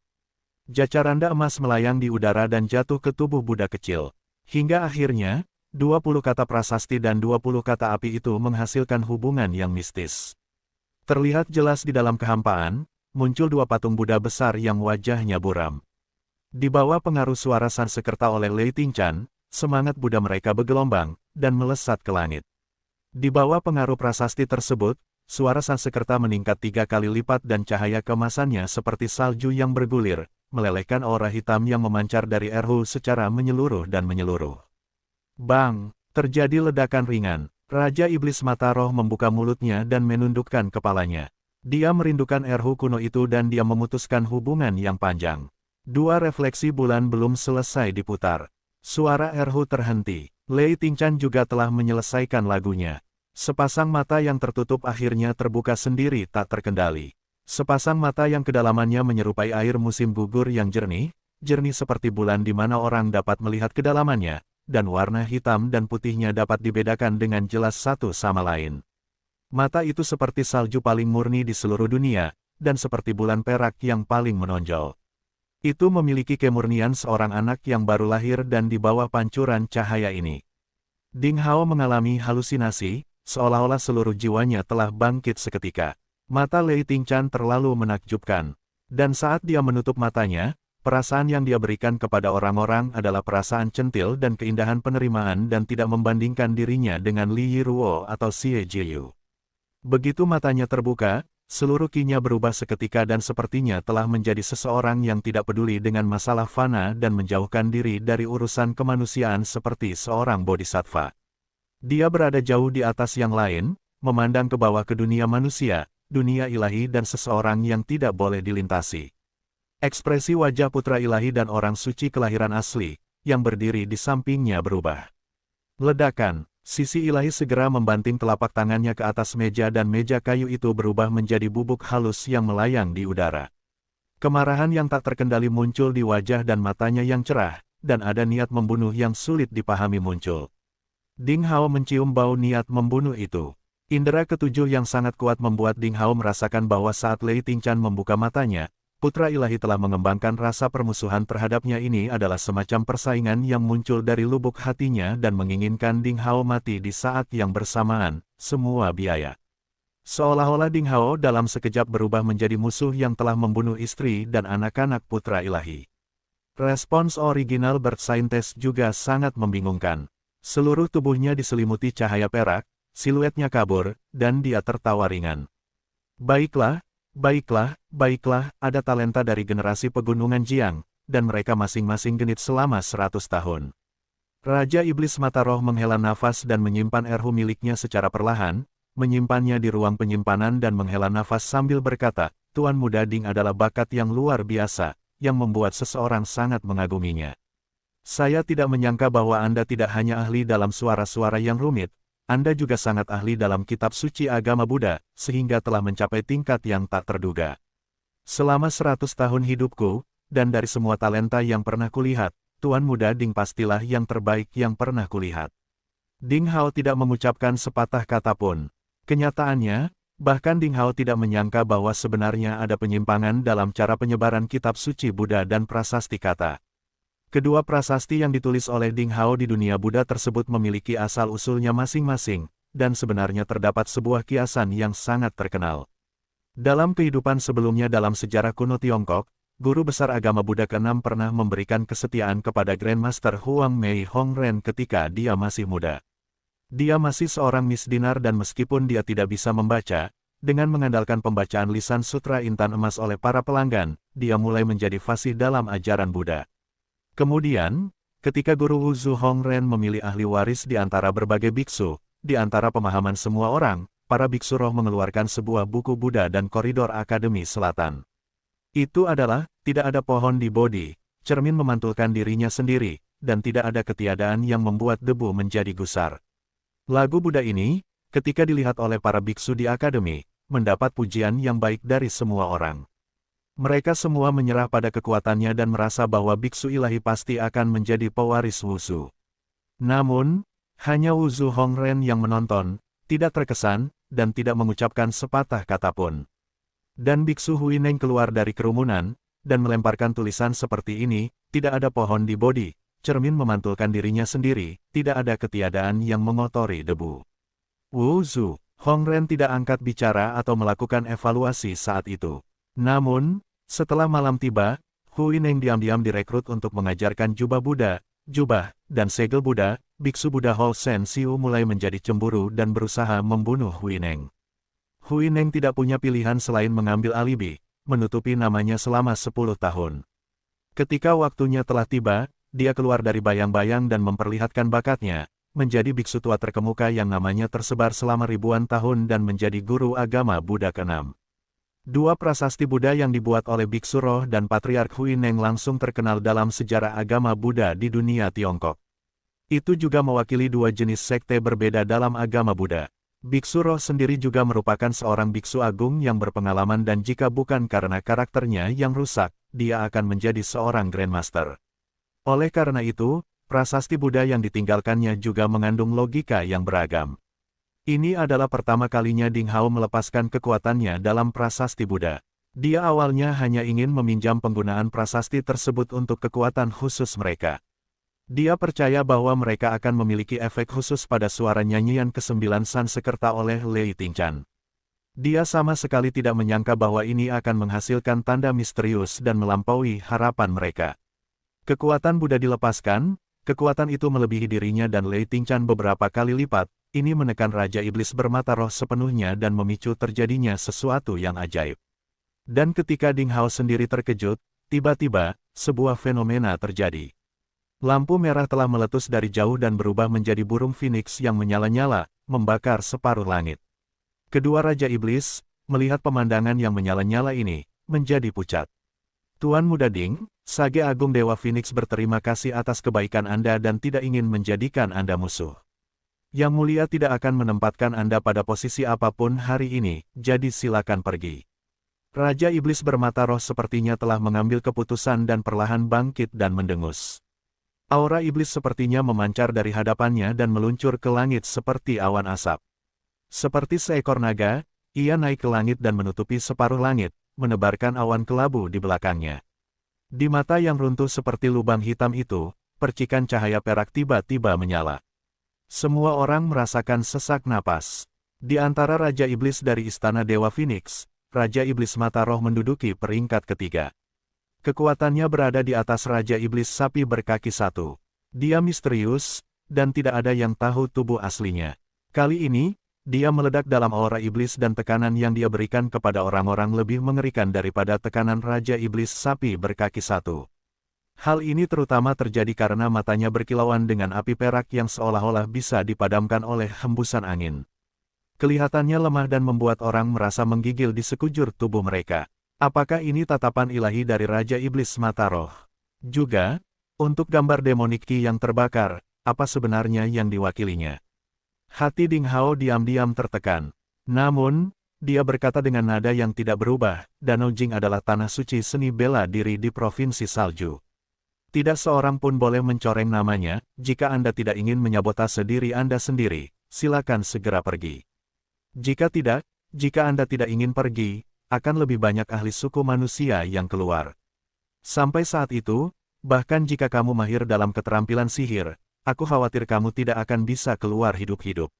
Jacaranda emas melayang di udara dan jatuh ke tubuh Buddha kecil. Hingga akhirnya, 20 kata prasasti dan 20 kata api itu menghasilkan hubungan yang mistis. Terlihat jelas di dalam kehampaan, muncul dua patung Buddha besar yang wajahnya buram. Di bawah pengaruh suara Sansekerta oleh Lei Tingchan, semangat Buddha mereka bergelombang, dan melesat ke langit. Di bawah pengaruh prasasti tersebut, suara Sansekerta meningkat 3 kali lipat dan cahaya kemasannya seperti salju yang bergulir, melelehkan aura hitam yang memancar dari erhu secara menyeluruh dan menyeluruh. Bang! Terjadi ledakan ringan. Raja Iblis Mata Roh membuka mulutnya dan menundukkan kepalanya. Dia merindukan erhu kuno itu dan dia memutuskan hubungan yang panjang. Dua refleksi bulan belum selesai diputar. Suara erhu terhenti. Lei Tingchan juga telah menyelesaikan lagunya. Sepasang mata yang tertutup akhirnya terbuka sendiri tak terkendali. Sepasang mata yang kedalamannya menyerupai air musim gugur yang jernih seperti bulan di mana orang dapat melihat kedalamannya, dan warna hitam dan putihnya dapat dibedakan dengan jelas satu sama lain. Mata itu seperti salju paling murni di seluruh dunia, dan seperti bulan perak yang paling menonjol. Itu memiliki kemurnian seorang anak yang baru lahir dan di bawah pancuran cahaya ini. Ding Hao mengalami halusinasi, seolah-olah seluruh jiwanya telah bangkit seketika. Mata Lei Tingchan terlalu menakjubkan. Dan saat dia menutup matanya, perasaan yang dia berikan kepada orang-orang adalah perasaan centil dan keindahan penerimaan dan tidak membandingkan dirinya dengan Li Yiruo atau Xie Jiyu. Begitu matanya terbuka, seluruh kinya berubah seketika dan sepertinya telah menjadi seseorang yang tidak peduli dengan masalah fana dan menjauhkan diri dari urusan kemanusiaan seperti seorang bodhisattva. Dia berada jauh di atas yang lain, memandang ke bawah ke dunia manusia, dunia ilahi dan seseorang yang tidak boleh dilintasi. Ekspresi wajah putra ilahi dan orang suci kelahiran asli, yang berdiri di sampingnya berubah. Ledakan, sisi ilahi segera membanting telapak tangannya ke atas meja dan meja kayu itu berubah menjadi bubuk halus yang melayang di udara. Kemarahan yang tak terkendali muncul di wajah dan matanya yang cerah, dan ada niat membunuh yang sulit dipahami muncul. Ding Hao mencium bau niat membunuh itu. Indera ketujuh yang sangat kuat membuat Ding Hao merasakan bahwa saat Lei Tingchan membuka matanya, putra ilahi telah mengembangkan rasa permusuhan terhadapnya. Ini adalah semacam persaingan yang muncul dari lubuk hatinya dan menginginkan Ding Hao mati di saat yang bersamaan, semua biaya. Seolah-olah Ding Hao dalam sekejap berubah menjadi musuh yang telah membunuh istri dan anak-anak putra ilahi. Respons original Bird Scientist juga sangat membingungkan. Seluruh tubuhnya diselimuti cahaya perak, siluetnya kabur, dan dia tertawa ringan. Baiklah, baiklah, ada talenta dari generasi pegunungan Jiang, dan mereka masing-masing genit selama 100 tahun. Raja Iblis Mata Roh menghela nafas dan menyimpan erhu miliknya secara perlahan, menyimpannya di ruang penyimpanan dan menghela nafas sambil berkata, Tuan Muda Ding adalah bakat yang luar biasa, yang membuat seseorang sangat mengaguminya. Saya tidak menyangka bahwa Anda tidak hanya ahli dalam suara-suara yang rumit, Anda juga sangat ahli dalam kitab suci agama Buddha, sehingga telah mencapai tingkat yang tak terduga. Selama 100 tahun hidupku, dan dari semua talenta yang pernah kulihat, Tuan Muda Ding pastilah yang terbaik yang pernah kulihat. Ding Hao tidak mengucapkan sepatah kata pun. Kenyataannya, bahkan Ding Hao tidak menyangka bahwa sebenarnya ada penyimpangan dalam cara penyebaran kitab suci Buddha dan prasasti kata. Kedua prasasti yang ditulis oleh Ding Hao di dunia Buddha tersebut memiliki asal-usulnya masing-masing, dan sebenarnya terdapat sebuah kiasan yang sangat terkenal. Dalam kehidupan sebelumnya dalam sejarah kuno Tiongkok, guru besar agama Buddha ke-6 pernah memberikan kesetiaan kepada Grandmaster Huang Mei Hongren ketika dia masih muda. Dia masih seorang misdinar dan meskipun dia tidak bisa membaca, dengan mengandalkan pembacaan lisan sutra intan emas oleh para pelanggan, dia mulai menjadi fasih dalam ajaran Buddha. Kemudian, ketika Guru Wuzu Hongren memilih ahli waris di antara berbagai biksu, di antara pemahaman semua orang, para biksu roh mengeluarkan sebuah buku Buddha dan Koridor Akademi Selatan. Itu adalah, tidak ada pohon di Bodhi, cermin memantulkan dirinya sendiri, dan tidak ada ketiadaan yang membuat debu menjadi gusar. Lagu Buddha ini, ketika dilihat oleh para biksu di akademi, mendapat pujian yang baik dari semua orang. Mereka semua menyerah pada kekuatannya dan merasa bahwa biksu ilahi pasti akan menjadi pewaris Wuzu. Namun, hanya Wuzu Hongren yang menonton, tidak terkesan, dan tidak mengucapkan sepatah kata pun. Dan biksu Huineng keluar dari kerumunan, dan melemparkan tulisan seperti ini, tidak ada pohon di Bodhi, cermin memantulkan dirinya sendiri, tidak ada ketiadaan yang mengotori debu. Wuzu Hongren tidak angkat bicara atau melakukan evaluasi saat itu. Namun, setelah malam tiba, Huineng diam-diam direkrut untuk mengajarkan jubah Buddha, jubah, dan segel Buddha. Biksu Buddha Hall Sen Siu mulai menjadi cemburu dan berusaha membunuh Huineng. Huineng tidak punya pilihan selain mengambil alibi, menutupi namanya selama 10 tahun. Ketika waktunya telah tiba, dia keluar dari bayang-bayang dan memperlihatkan bakatnya, menjadi biksu tua terkemuka yang namanya tersebar selama ribuan tahun dan menjadi guru agama Buddha ke-6. Dua prasasti Buddha yang dibuat oleh biksu roh dan Patriark Huineng langsung terkenal dalam sejarah agama Buddha di dunia Tiongkok. Itu juga mewakili dua jenis sekte berbeda dalam agama Buddha. Biksu roh sendiri juga merupakan seorang biksu agung yang berpengalaman dan jika bukan karena karakternya yang rusak, dia akan menjadi seorang Grandmaster. Oleh karena itu, prasasti Buddha yang ditinggalkannya juga mengandung logika yang beragam. Ini adalah pertama kalinya Ding Hao melepaskan kekuatannya dalam prasasti Buddha. Dia awalnya hanya ingin meminjam penggunaan prasasti tersebut untuk kekuatan khusus mereka. Dia percaya bahwa mereka akan memiliki efek khusus pada suara nyanyian ke-9 Sansekerta oleh Lei Tingchan. Dia sama sekali tidak menyangka bahwa ini akan menghasilkan tanda misterius dan melampaui harapan mereka. Kekuatan Buddha dilepaskan, kekuatan itu melebihi dirinya dan Lei Tingchan beberapa kali lipat, ini menekan Raja Iblis bermata roh sepenuhnya dan memicu terjadinya sesuatu yang ajaib. Dan ketika Ding Hao sendiri terkejut, tiba-tiba, sebuah fenomena terjadi. Lampu merah telah meletus dari jauh dan berubah menjadi burung phoenix yang menyala-nyala, membakar separuh langit. Kedua Raja Iblis, melihat pemandangan yang menyala-nyala ini, menjadi pucat. Tuan Muda Ding, Sage Agung Dewa Phoenix berterima kasih atas kebaikan Anda dan tidak ingin menjadikan Anda musuh. Yang Mulia tidak akan menempatkan Anda pada posisi apapun hari ini, jadi silakan pergi. Raja Iblis bermata roh sepertinya telah mengambil keputusan dan perlahan bangkit dan mendengus. Aura iblis sepertinya memancar dari hadapannya dan meluncur ke langit seperti awan asap. Seperti seekor naga, ia naik ke langit dan menutupi separuh langit, menebarkan awan kelabu di belakangnya. Di mata yang runtuh seperti lubang hitam itu, percikan cahaya perak tiba-tiba menyala. Semua orang merasakan sesak napas. Di antara Raja Iblis dari Istana Dewa Phoenix, Raja Iblis Mata Roh menduduki peringkat ketiga. Kekuatannya berada di atas Raja Iblis Sapi Berkaki Satu. Dia misterius, dan tidak ada yang tahu tubuh aslinya. Kali ini, dia meledak dalam aura iblis dan tekanan yang dia berikan kepada orang-orang lebih mengerikan daripada tekanan Raja Iblis Sapi Berkaki Satu. Hal ini terutama terjadi karena matanya berkilauan dengan api perak yang seolah-olah bisa dipadamkan oleh hembusan angin. Kelihatannya lemah dan membuat orang merasa menggigil di sekujur tubuh mereka. Apakah ini tatapan ilahi dari Raja Iblis Mata Roh? Juga, untuk gambar demonik Qi yang terbakar, apa sebenarnya yang diwakilinya? Hati Ding Hao diam-diam tertekan. Namun, dia berkata dengan nada yang tidak berubah, Danau Jing adalah tanah suci seni bela diri di Provinsi Salju. Tidak seorang pun boleh mencoreng namanya. Jika Anda tidak ingin menyabotase diri Anda sendiri, silakan segera pergi. Jika Anda tidak ingin pergi, akan lebih banyak ahli suku manusia yang keluar. Sampai saat itu, bahkan jika kamu mahir dalam keterampilan sihir, aku khawatir kamu tidak akan bisa keluar hidup-hidup.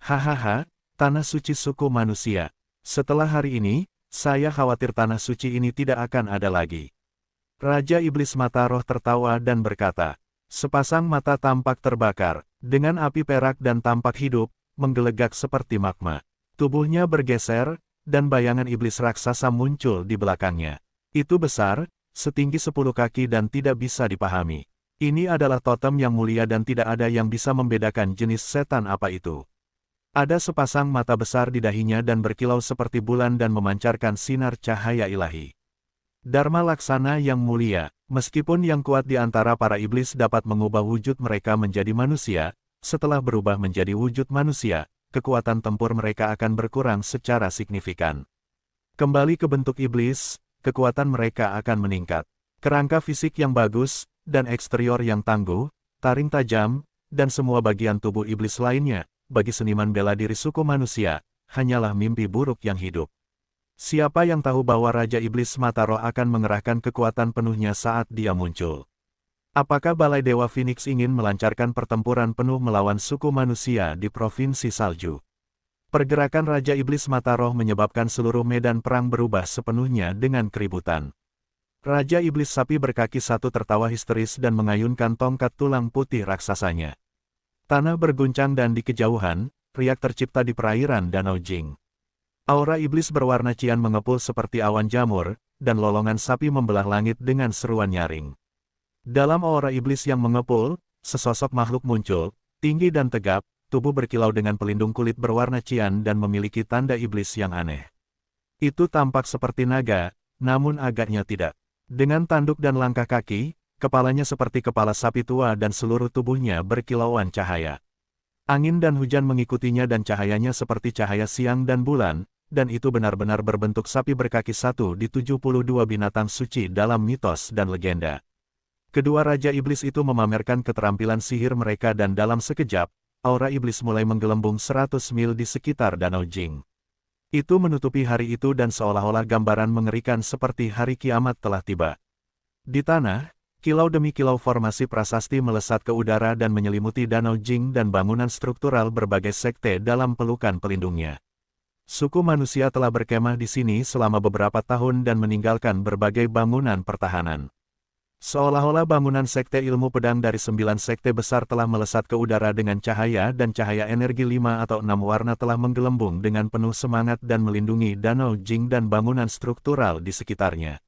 Hahaha, tanah suci suku manusia. Setelah hari ini, saya khawatir tanah suci ini tidak akan ada lagi. Raja Iblis Mata Roh tertawa dan berkata, sepasang mata tampak terbakar, dengan api perak dan tampak hidup, menggelegak seperti magma. Tubuhnya bergeser, dan bayangan iblis raksasa muncul di belakangnya. Itu besar, setinggi 10 kaki dan tidak bisa dipahami. Ini adalah totem yang mulia dan tidak ada yang bisa membedakan jenis setan apa itu. Ada sepasang mata besar di dahinya dan berkilau seperti bulan dan memancarkan sinar cahaya ilahi. Dharma Laksana yang mulia, meskipun yang kuat di antara para iblis dapat mengubah wujud mereka menjadi manusia, setelah berubah menjadi wujud manusia, kekuatan tempur mereka akan berkurang secara signifikan. Kembali ke bentuk iblis, kekuatan mereka akan meningkat. Kerangka fisik yang bagus, dan eksterior yang tangguh, taring tajam, dan semua bagian tubuh iblis lainnya, bagi seniman bela diri suku manusia, hanyalah mimpi buruk yang hidup. Siapa yang tahu bahwa Raja Iblis Mata Roh akan mengerahkan kekuatan penuhnya saat dia muncul? Apakah Balai Dewa Phoenix ingin melancarkan pertempuran penuh melawan suku manusia di Provinsi Salju? Pergerakan Raja Iblis Mata Roh menyebabkan seluruh medan perang berubah sepenuhnya dengan keributan. Raja Iblis Sapi Berkaki Satu tertawa histeris dan mengayunkan tongkat tulang putih raksasanya. Tanah berguncang dan di kejauhan, riak tercipta di perairan Danau Jing. Aura iblis berwarna cian mengepul seperti awan jamur, dan lolongan sapi membelah langit dengan seruan nyaring. Dalam aura iblis yang mengepul, sesosok makhluk muncul, tinggi dan tegap, tubuh berkilau dengan pelindung kulit berwarna cian dan memiliki tanda iblis yang aneh. Itu tampak seperti naga, namun agaknya tidak. Dengan tanduk dan langkah kaki, kepalanya seperti kepala sapi tua dan seluruh tubuhnya berkilauan cahaya. Angin dan hujan mengikutinya dan cahayanya seperti cahaya siang dan bulan, dan itu benar-benar berbentuk sapi berkaki satu di 72 binatang suci dalam mitos dan legenda. Kedua Raja Iblis itu memamerkan keterampilan sihir mereka dan dalam sekejap, aura iblis mulai menggelembung 100 mil di sekitar Danau Jing. Itu menutupi hari itu dan seolah-olah gambaran mengerikan seperti hari kiamat telah tiba. Di tanah, kilau demi kilau formasi prasasti melesat ke udara dan menyelimuti Danau Jing dan bangunan struktural berbagai sekte dalam pelukan pelindungnya. Suku manusia telah berkemah di sini selama beberapa tahun dan meninggalkan berbagai bangunan pertahanan. Seolah-olah bangunan sekte ilmu pedang dari 9 sekte besar telah melesat ke udara dengan cahaya dan cahaya energi 5 atau 6 warna telah menggelembung dengan penuh semangat dan melindungi Danau Jing dan bangunan struktural di sekitarnya.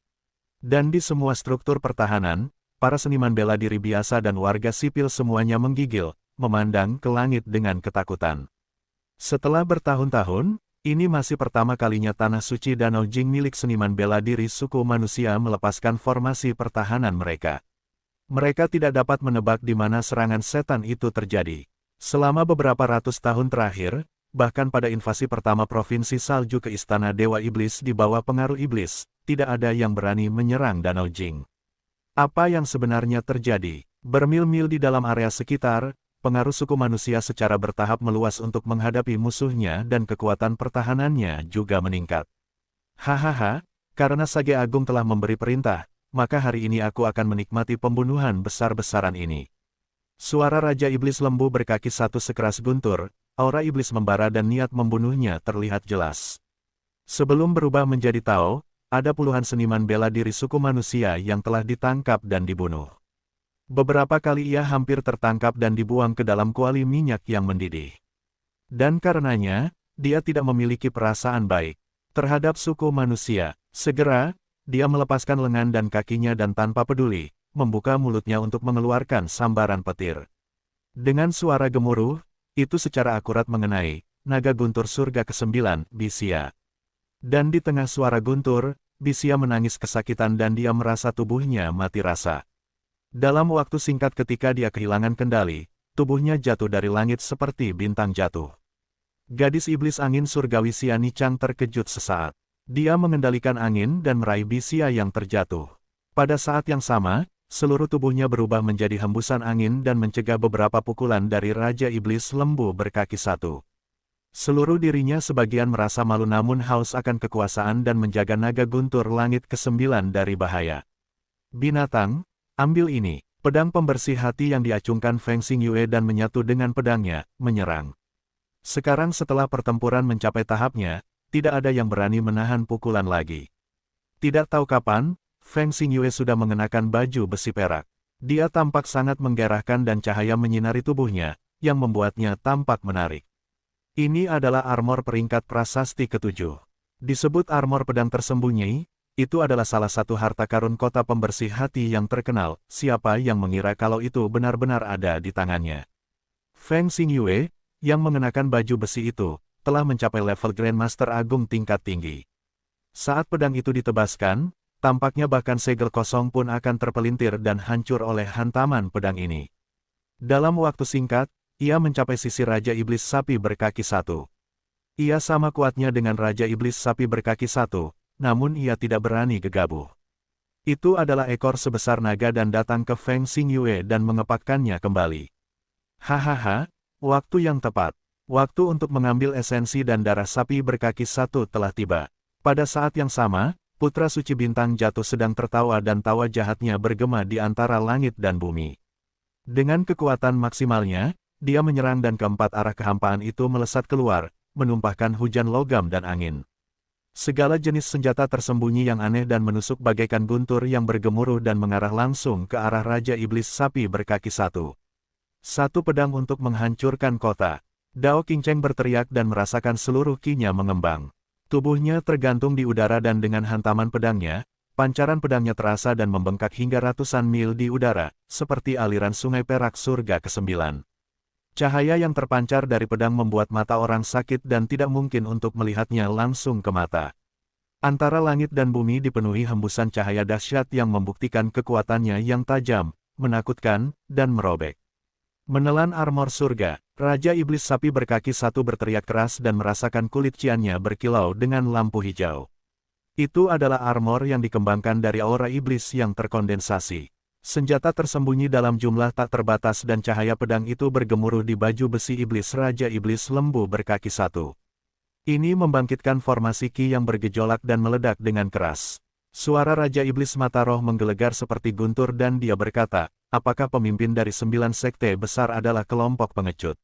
Dan di semua struktur pertahanan, para seniman bela diri biasa dan warga sipil semuanya menggigil, memandang ke langit dengan ketakutan. Setelah bertahun-tahun, ini masih pertama kalinya tanah suci Danau Jing milik seniman bela diri suku manusia melepaskan formasi pertahanan mereka. Mereka tidak dapat menebak di mana serangan setan itu terjadi. Selama beberapa ratus tahun terakhir, bahkan pada invasi pertama Provinsi Salju ke Istana Dewa Iblis di bawah pengaruh iblis, tidak ada yang berani menyerang Danau Jing. Apa yang sebenarnya terjadi? Bermil-mil di dalam area sekitar, pengaruh suku manusia secara bertahap meluas untuk menghadapi musuhnya dan kekuatan pertahanannya juga meningkat. Hahaha, karena Sage Agung telah memberi perintah, maka hari ini aku akan menikmati pembunuhan besar-besaran ini. Suara Raja Iblis Lembu berkaki satu sekeras guntur, aura iblis membara dan niat membunuhnya terlihat jelas. Sebelum berubah menjadi Tao, ada puluhan seniman bela diri suku manusia yang telah ditangkap dan dibunuh. Beberapa kali ia hampir tertangkap dan dibuang ke dalam kuali minyak yang mendidih. Dan karenanya, dia tidak memiliki perasaan baik terhadap suku manusia. Segera, dia melepaskan lengan dan kakinya dan tanpa peduli, membuka mulutnya untuk mengeluarkan sambaran petir. Dengan suara gemuruh, itu secara akurat mengenai naga guntur surga ke-9, Bisia. Dan di tengah suara guntur, Bisia menangis kesakitan dan dia merasa tubuhnya mati rasa. Dalam waktu singkat ketika dia kehilangan kendali, tubuhnya jatuh dari langit seperti bintang jatuh. Gadis iblis angin surgawi Xiani Chang terkejut sesaat. Dia mengendalikan angin dan meraih Bisia yang terjatuh. Pada saat yang sama, seluruh tubuhnya berubah menjadi hembusan angin dan mencegah beberapa pukulan dari Raja Iblis Lembu berkaki satu. Seluruh dirinya sebagian merasa malu namun haus akan kekuasaan dan menjaga naga guntur langit ke-9 dari bahaya. Binatang, ambil ini, pedang pembersih hati yang diacungkan Feng Xingyue dan menyatu dengan pedangnya, menyerang. Sekarang setelah pertempuran mencapai tahapnya, tidak ada yang berani menahan pukulan lagi. Tidak tahu kapan, Feng Xingyue sudah mengenakan baju besi perak. Dia tampak sangat menggairahkan dan cahaya menyinari tubuhnya, yang membuatnya tampak menarik. Ini adalah armor peringkat prasasti ke-7. Disebut armor pedang tersembunyi, itu adalah salah satu harta karun kota pembersih hati yang terkenal, siapa yang mengira kalau itu benar-benar ada di tangannya. Feng Xingyue, yang mengenakan baju besi itu, telah mencapai level Grandmaster Agung tingkat tinggi. Saat pedang itu ditebaskan, tampaknya bahkan segel kosong pun akan terpelintir dan hancur oleh hantaman pedang ini. Dalam waktu singkat, ia mencapai sisi Raja Iblis Sapi berkaki satu. Ia sama kuatnya dengan Raja Iblis Sapi berkaki satu, namun ia tidak berani gegabah. Itu adalah ekor sebesar naga dan datang ke Feng Xingyue dan mengepakkannya kembali. Hahaha, waktu yang tepat. Waktu untuk mengambil esensi dan darah sapi berkaki satu telah tiba. Pada saat yang sama, Putra Suci Bintang Jatuh sedang tertawa dan tawa jahatnya bergema di antara langit dan bumi. Dengan kekuatan maksimalnya, dia menyerang dan keempat arah kehampaan itu melesat keluar, menumpahkan hujan logam dan angin. Segala jenis senjata tersembunyi yang aneh dan menusuk bagaikan guntur yang bergemuruh dan mengarah langsung ke arah Raja Iblis Sapi berkaki satu. Satu pedang untuk menghancurkan kota. Dao Qingcheng berteriak dan merasakan seluruh ki-nya mengembang. Tubuhnya tergantung di udara dan dengan hantaman pedangnya, pancaran pedangnya terasa dan membengkak hingga ratusan mil di udara, seperti aliran sungai perak surga ke-9. Cahaya yang terpancar dari pedang membuat mata orang sakit dan tidak mungkin untuk melihatnya langsung ke mata. Antara langit dan bumi dipenuhi hembusan cahaya dahsyat yang membuktikan kekuatannya yang tajam, menakutkan, dan merobek. Menelan armor surga, Raja Iblis Sapi berkaki satu berteriak keras dan merasakan kulit ciannya berkilau dengan lampu hijau. Itu adalah armor yang dikembangkan dari aura iblis yang terkondensasi. Senjata tersembunyi dalam jumlah tak terbatas dan cahaya pedang itu bergemuruh di baju besi iblis Raja Iblis Lembu berkaki satu. Ini membangkitkan formasi ki yang bergejolak dan meledak dengan keras. Suara Raja Iblis Mata Roh menggelegar seperti guntur dan dia berkata, apakah pemimpin dari 9 sekte besar adalah kelompok pengecut?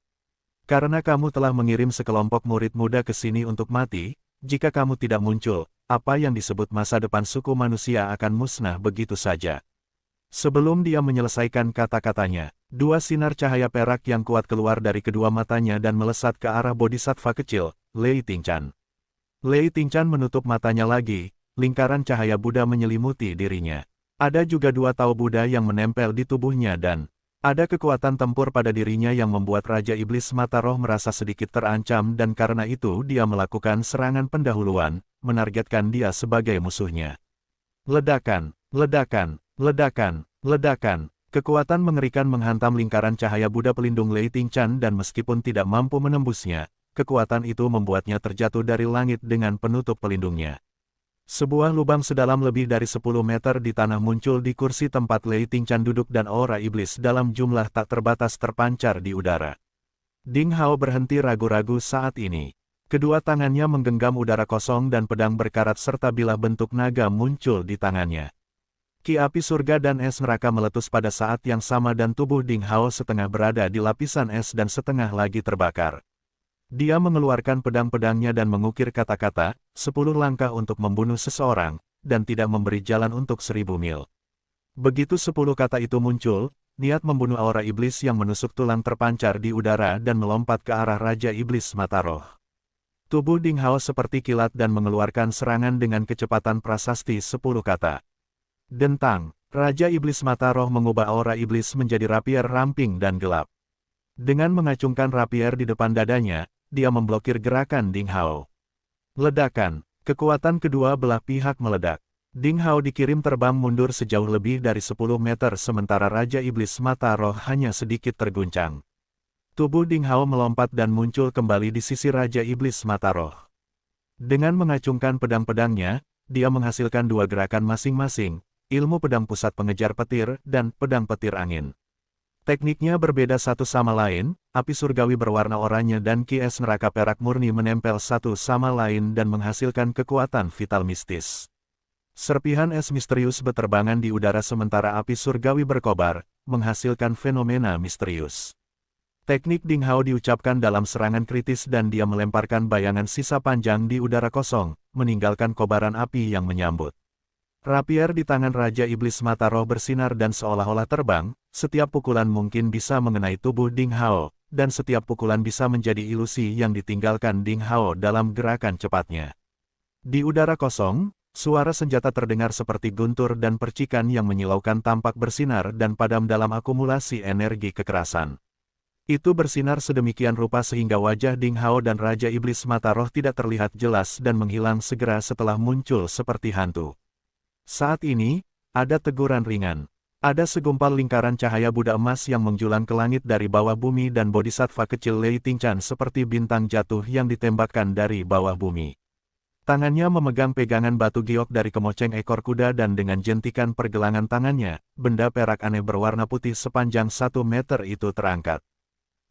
Karena kamu telah mengirim sekelompok murid muda ke sini untuk mati, jika kamu tidak muncul, apa yang disebut masa depan suku manusia akan musnah begitu saja. Sebelum dia menyelesaikan kata-katanya, dua sinar cahaya perak yang kuat keluar dari kedua matanya dan melesat ke arah bodhisattva kecil, Lei Tingchan. Lei Tingchan menutup matanya lagi, lingkaran cahaya Buddha menyelimuti dirinya. Ada juga dua tao Buddha yang menempel di tubuhnya dan ada kekuatan tempur pada dirinya yang membuat Raja Iblis Mata Roh merasa sedikit terancam dan karena itu dia melakukan serangan pendahuluan, menargetkan dia sebagai musuhnya. Ledakan, ledakan, ledakan, ledakan. Kekuatan mengerikan menghantam lingkaran cahaya Buddha pelindung Lei Tingchan dan meskipun tidak mampu menembusnya, kekuatan itu membuatnya terjatuh dari langit dengan penutup pelindungnya. Sebuah lubang sedalam lebih dari 10 meter di tanah muncul di kursi tempat Lei Tingchan duduk dan aura iblis dalam jumlah tak terbatas terpancar di udara. Ding Hao berhenti ragu-ragu saat ini. Kedua tangannya menggenggam udara kosong dan pedang berkarat serta bilah bentuk naga muncul di tangannya. Ki api surga dan es neraka meletus pada saat yang sama dan tubuh Ding Hao setengah berada di lapisan es dan setengah lagi terbakar. Dia mengeluarkan pedang-pedangnya dan mengukir kata-kata, 10 langkah untuk membunuh seseorang, dan tidak memberi jalan untuk 1000 mil. Begitu 10 kata itu muncul, niat membunuh aura iblis yang menusuk tulang terpancar di udara dan melompat ke arah Raja Iblis Mata Roh. Tubuh Ding Hao seperti kilat dan mengeluarkan serangan dengan kecepatan prasasti 10 kata. Dentang, Raja Iblis Mata Roh mengubah aura iblis menjadi rapier ramping dan gelap. Dengan mengacungkan rapier di depan dadanya, dia memblokir gerakan Ding Hao. Ledakan, kekuatan kedua belah pihak meledak. Ding Hao dikirim terbang mundur sejauh lebih dari 10 meter sementara Raja Iblis Mata Roh hanya sedikit terguncang. Tubuh Ding Hao melompat dan muncul kembali di sisi Raja Iblis Mata Roh. Dengan mengacungkan pedang-pedangnya, dia menghasilkan dua gerakan masing-masing, ilmu pedang pusat pengejar petir dan pedang petir angin. Tekniknya berbeda satu sama lain, api surgawi berwarna oranye dan ki es neraka perak murni menempel satu sama lain dan menghasilkan kekuatan vital mistis. Serpihan es misterius berterbangan di udara sementara api surgawi berkobar, menghasilkan fenomena misterius. Teknik Ding Hao diucapkan dalam serangan kritis dan dia melemparkan bayangan sisa panjang di udara kosong, meninggalkan kobaran api yang menyambut. Rapier di tangan Raja Iblis Mata Roh bersinar dan seolah-olah terbang, setiap pukulan mungkin bisa mengenai tubuh Ding Hao, dan setiap pukulan bisa menjadi ilusi yang ditinggalkan Ding Hao dalam gerakan cepatnya. Di udara kosong, suara senjata terdengar seperti guntur dan percikan yang menyilaukan tampak bersinar dan padam dalam akumulasi energi kekerasan. Itu bersinar sedemikian rupa sehingga wajah Ding Hao dan Raja Iblis Mata Roh tidak terlihat jelas dan menghilang segera setelah muncul seperti hantu. Saat ini, ada teguran ringan. Ada segumpal lingkaran cahaya Buddha emas yang menjulang ke langit dari bawah bumi dan bodhisattva kecil Lei Tingchan seperti bintang jatuh yang ditembakkan dari bawah bumi. Tangannya memegang pegangan batu giok dari kemoceng ekor kuda dan dengan jentikan pergelangan tangannya, benda perak aneh berwarna putih sepanjang 1 meter itu terangkat.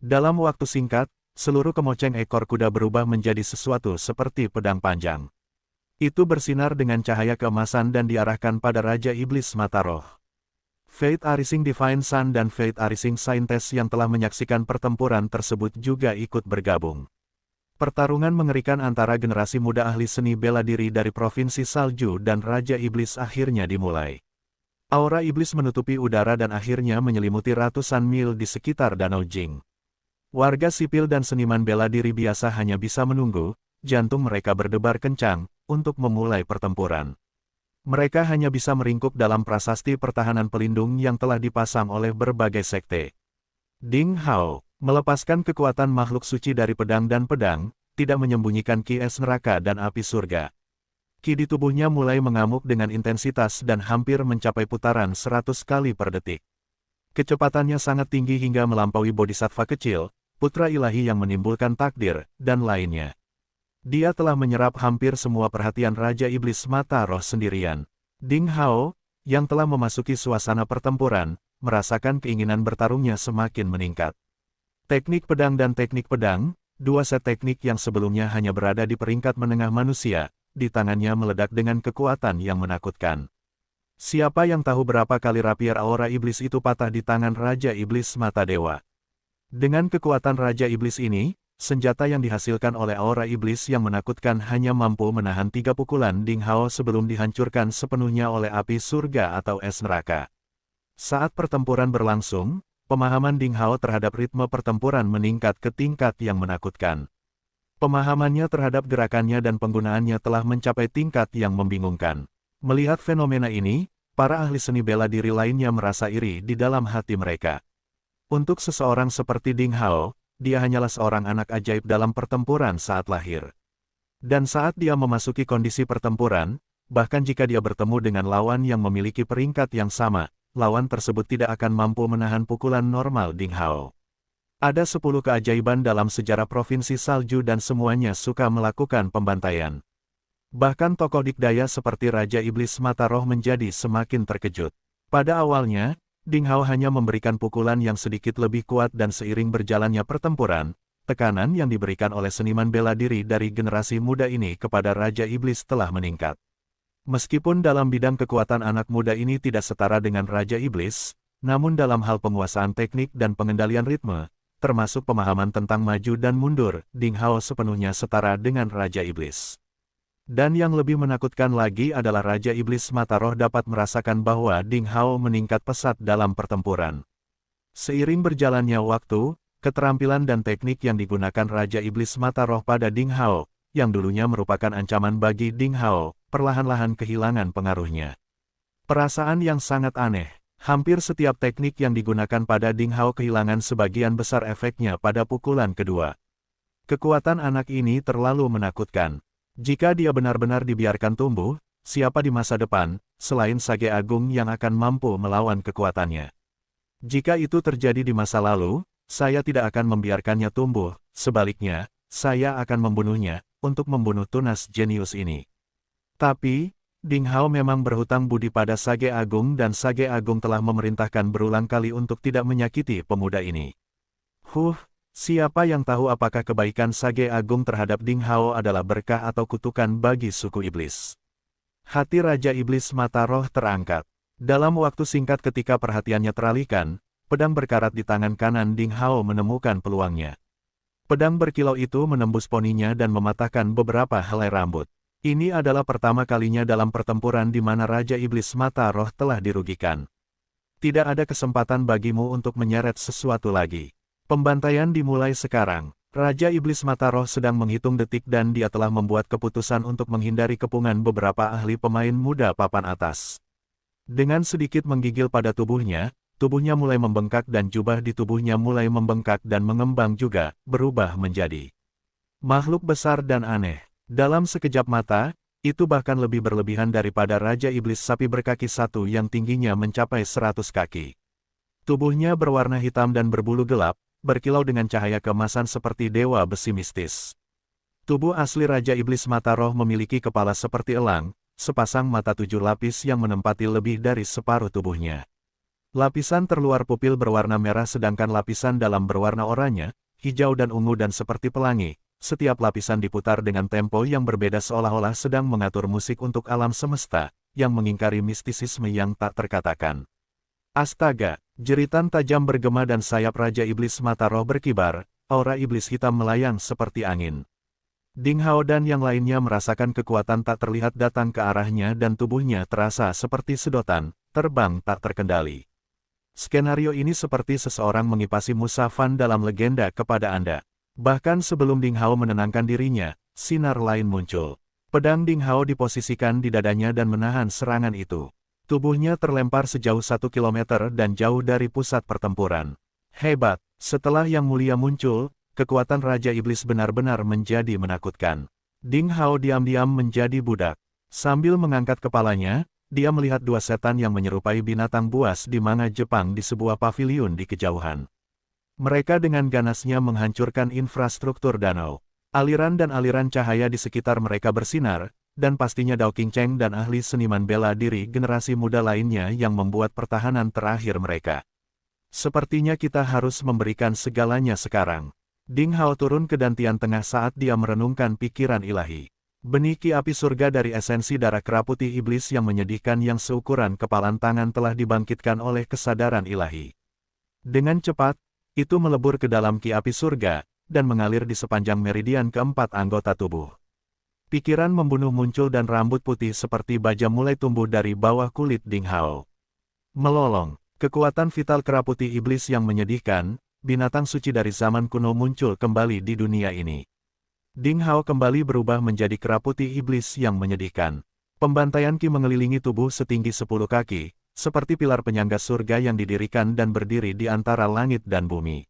Dalam waktu singkat, seluruh kemoceng ekor kuda berubah menjadi sesuatu seperti pedang panjang. Itu bersinar dengan cahaya keemasan dan diarahkan pada Raja Iblis Mata Roh. Fate Arising Divine Sun dan Fate Arising Scientist yang telah menyaksikan pertempuran tersebut juga ikut bergabung. Pertarungan mengerikan antara generasi muda ahli seni bela diri dari Provinsi Salju dan Raja Iblis akhirnya dimulai. Aura iblis menutupi udara dan akhirnya menyelimuti ratusan mil di sekitar Danau Jing. Warga sipil dan seniman bela diri biasa hanya bisa menunggu, jantung mereka berdebar kencang, untuk memulai pertempuran. Mereka hanya bisa meringkuk dalam prasasti pertahanan pelindung yang telah dipasang oleh berbagai sekte. Ding Hao, melepaskan kekuatan makhluk suci dari pedang dan pedang, tidak menyembunyikan ki es neraka dan api surga. Ki di tubuhnya mulai mengamuk dengan intensitas dan hampir mencapai putaran 100 kali per detik. Kecepatannya sangat tinggi hingga melampaui bodhisattva kecil, putra ilahi yang menimbulkan takdir, dan lainnya. Dia telah menyerap hampir semua perhatian Raja Iblis Mata Roh sendirian. Ding Hao, yang telah memasuki suasana pertempuran, merasakan keinginan bertarungnya semakin meningkat. Teknik pedang dan teknik pedang, dua set teknik yang sebelumnya hanya berada di peringkat menengah manusia, di tangannya meledak dengan kekuatan yang menakutkan. Siapa yang tahu berapa kali rapier aura iblis itu patah di tangan Raja Iblis Mata Dewa. Dengan kekuatan Raja Iblis ini, senjata yang dihasilkan oleh aura iblis yang menakutkan hanya mampu menahan 3 pukulan Ding Hao sebelum dihancurkan sepenuhnya oleh api surga atau es neraka. Saat pertempuran berlangsung, pemahaman Ding Hao terhadap ritme pertempuran meningkat ke tingkat yang menakutkan. Pemahamannya terhadap gerakannya dan penggunaannya telah mencapai tingkat yang membingungkan. Melihat fenomena ini, para ahli seni bela diri lainnya merasa iri di dalam hati mereka. Untuk seseorang seperti Ding Hao, dia hanyalah seorang anak ajaib dalam pertempuran saat lahir. Dan saat dia memasuki kondisi pertempuran, bahkan jika dia bertemu dengan lawan yang memiliki peringkat yang sama, lawan tersebut tidak akan mampu menahan pukulan normal Ding Hao. Ada 10 keajaiban dalam sejarah Provinsi Salju dan semuanya suka melakukan pembantaian. Bahkan tokoh dikdaya seperti Raja Iblis Mata Roh menjadi semakin terkejut. Pada awalnya, Ding Hao hanya memberikan pukulan yang sedikit lebih kuat dan seiring berjalannya pertempuran, tekanan yang diberikan oleh seniman bela diri dari generasi muda ini kepada Raja Iblis telah meningkat. Meskipun dalam bidang kekuatan anak muda ini tidak setara dengan Raja Iblis, namun dalam hal penguasaan teknik dan pengendalian ritme, termasuk pemahaman tentang maju dan mundur, Ding Hao sepenuhnya setara dengan Raja Iblis. Dan yang lebih menakutkan lagi adalah Raja Iblis Mata Roh dapat merasakan bahwa Ding Hao meningkat pesat dalam pertempuran. Seiring berjalannya waktu, keterampilan dan teknik yang digunakan Raja Iblis Mata Roh pada Ding Hao, yang dulunya merupakan ancaman bagi Ding Hao, perlahan-lahan kehilangan pengaruhnya. Perasaan yang sangat aneh, hampir setiap teknik yang digunakan pada Ding Hao kehilangan sebagian besar efeknya pada pukulan kedua. Kekuatan anak ini terlalu menakutkan. Jika dia benar-benar dibiarkan tumbuh, siapa di masa depan, selain Sage Agung yang akan mampu melawan kekuatannya? Jika itu terjadi di masa lalu, saya tidak akan membiarkannya tumbuh, sebaliknya, saya akan membunuhnya, untuk membunuh tunas jenius ini. Tapi, Ding Hao memang berhutang budi pada Sage Agung dan Sage Agung telah memerintahkan berulang kali untuk tidak menyakiti pemuda ini. Siapa yang tahu apakah kebaikan Sage Agung terhadap Ding Hao adalah berkah atau kutukan bagi suku iblis. Hati Raja Iblis Mata Roh terangkat. Dalam waktu singkat ketika perhatiannya teralihkan, pedang berkarat di tangan kanan Ding Hao menemukan peluangnya. Pedang berkilau itu menembus poninya dan mematahkan beberapa helai rambut. Ini adalah pertama kalinya dalam pertempuran di mana Raja Iblis Mata Roh telah dirugikan. Tidak ada kesempatan bagimu untuk menyeret sesuatu lagi. Pembantaian dimulai sekarang. Raja Iblis Mata Roh sedang menghitung detik dan dia telah membuat keputusan untuk menghindari kepungan beberapa ahli pemain muda papan atas. Dengan sedikit menggigil pada tubuhnya mulai membengkak dan jubah di tubuhnya mulai membengkak dan mengembang juga, berubah menjadi makhluk besar dan aneh. Dalam sekejap mata, itu bahkan lebih berlebihan daripada Raja Iblis Sapi berkaki satu yang tingginya mencapai 100 kaki. Tubuhnya berwarna hitam dan berbulu gelap, berkilau dengan cahaya keemasan seperti dewa besi mistis. Tubuh asli Raja Iblis Mata Roh memiliki kepala seperti elang, sepasang mata 7 lapis yang menempati lebih dari separuh tubuhnya. Lapisan terluar pupil berwarna merah sedangkan lapisan dalam berwarna oranye, hijau dan ungu dan seperti pelangi. Setiap lapisan diputar dengan tempo yang berbeda seolah-olah sedang mengatur musik untuk alam semesta, yang mengingkari mistisisme yang tak terkatakan. Astaga! Jeritan tajam bergema dan sayap Raja Iblis Mata Roh berkibar, aura iblis hitam melayang seperti angin. Ding Hao dan yang lainnya merasakan kekuatan tak terlihat datang ke arahnya dan tubuhnya terasa seperti sedotan, terbang tak terkendali. Skenario ini seperti seseorang mengipasi Musafan dalam legenda kepada Anda. Bahkan sebelum Ding Hao menenangkan dirinya, sinar lain muncul. Pedang Ding Hao diposisikan di dadanya dan menahan serangan itu. Tubuhnya terlempar sejauh 1 kilometer dan jauh dari pusat pertempuran. Hebat! Setelah Yang Mulia muncul, kekuatan Raja Iblis benar-benar menjadi menakutkan. Ding Hao diam-diam menjadi budak. Sambil mengangkat kepalanya, dia melihat 2 setan yang menyerupai binatang buas di manga Jepang di sebuah paviliun di kejauhan. Mereka dengan ganasnya menghancurkan infrastruktur danau. Aliran dan aliran cahaya di sekitar mereka bersinar, dan pastinya Dao Qingcheng dan ahli seniman bela diri generasi muda lainnya yang membuat pertahanan terakhir mereka. Sepertinya kita harus memberikan segalanya sekarang. Ding Hao turun ke dantian tengah saat dia merenungkan pikiran ilahi. Benih ki api surga dari esensi darah kera putih iblis yang menyedihkan yang seukuran kepalan tangan telah dibangkitkan oleh kesadaran ilahi. Dengan cepat, itu melebur ke dalam ki api surga, dan mengalir di sepanjang meridian keempat anggota tubuh. Pikiran membunuh muncul dan rambut putih seperti baja mulai tumbuh dari bawah kulit Ding Hao. Melolong, Kekuatan vital kera putih iblis yang menyedihkan, binatang suci dari zaman kuno muncul kembali di dunia ini. Ding Hao kembali berubah menjadi kera putih iblis yang menyedihkan. Pembantaian Qi mengelilingi tubuh setinggi 10 kaki, seperti pilar penyangga surga yang didirikan dan berdiri di antara langit dan bumi.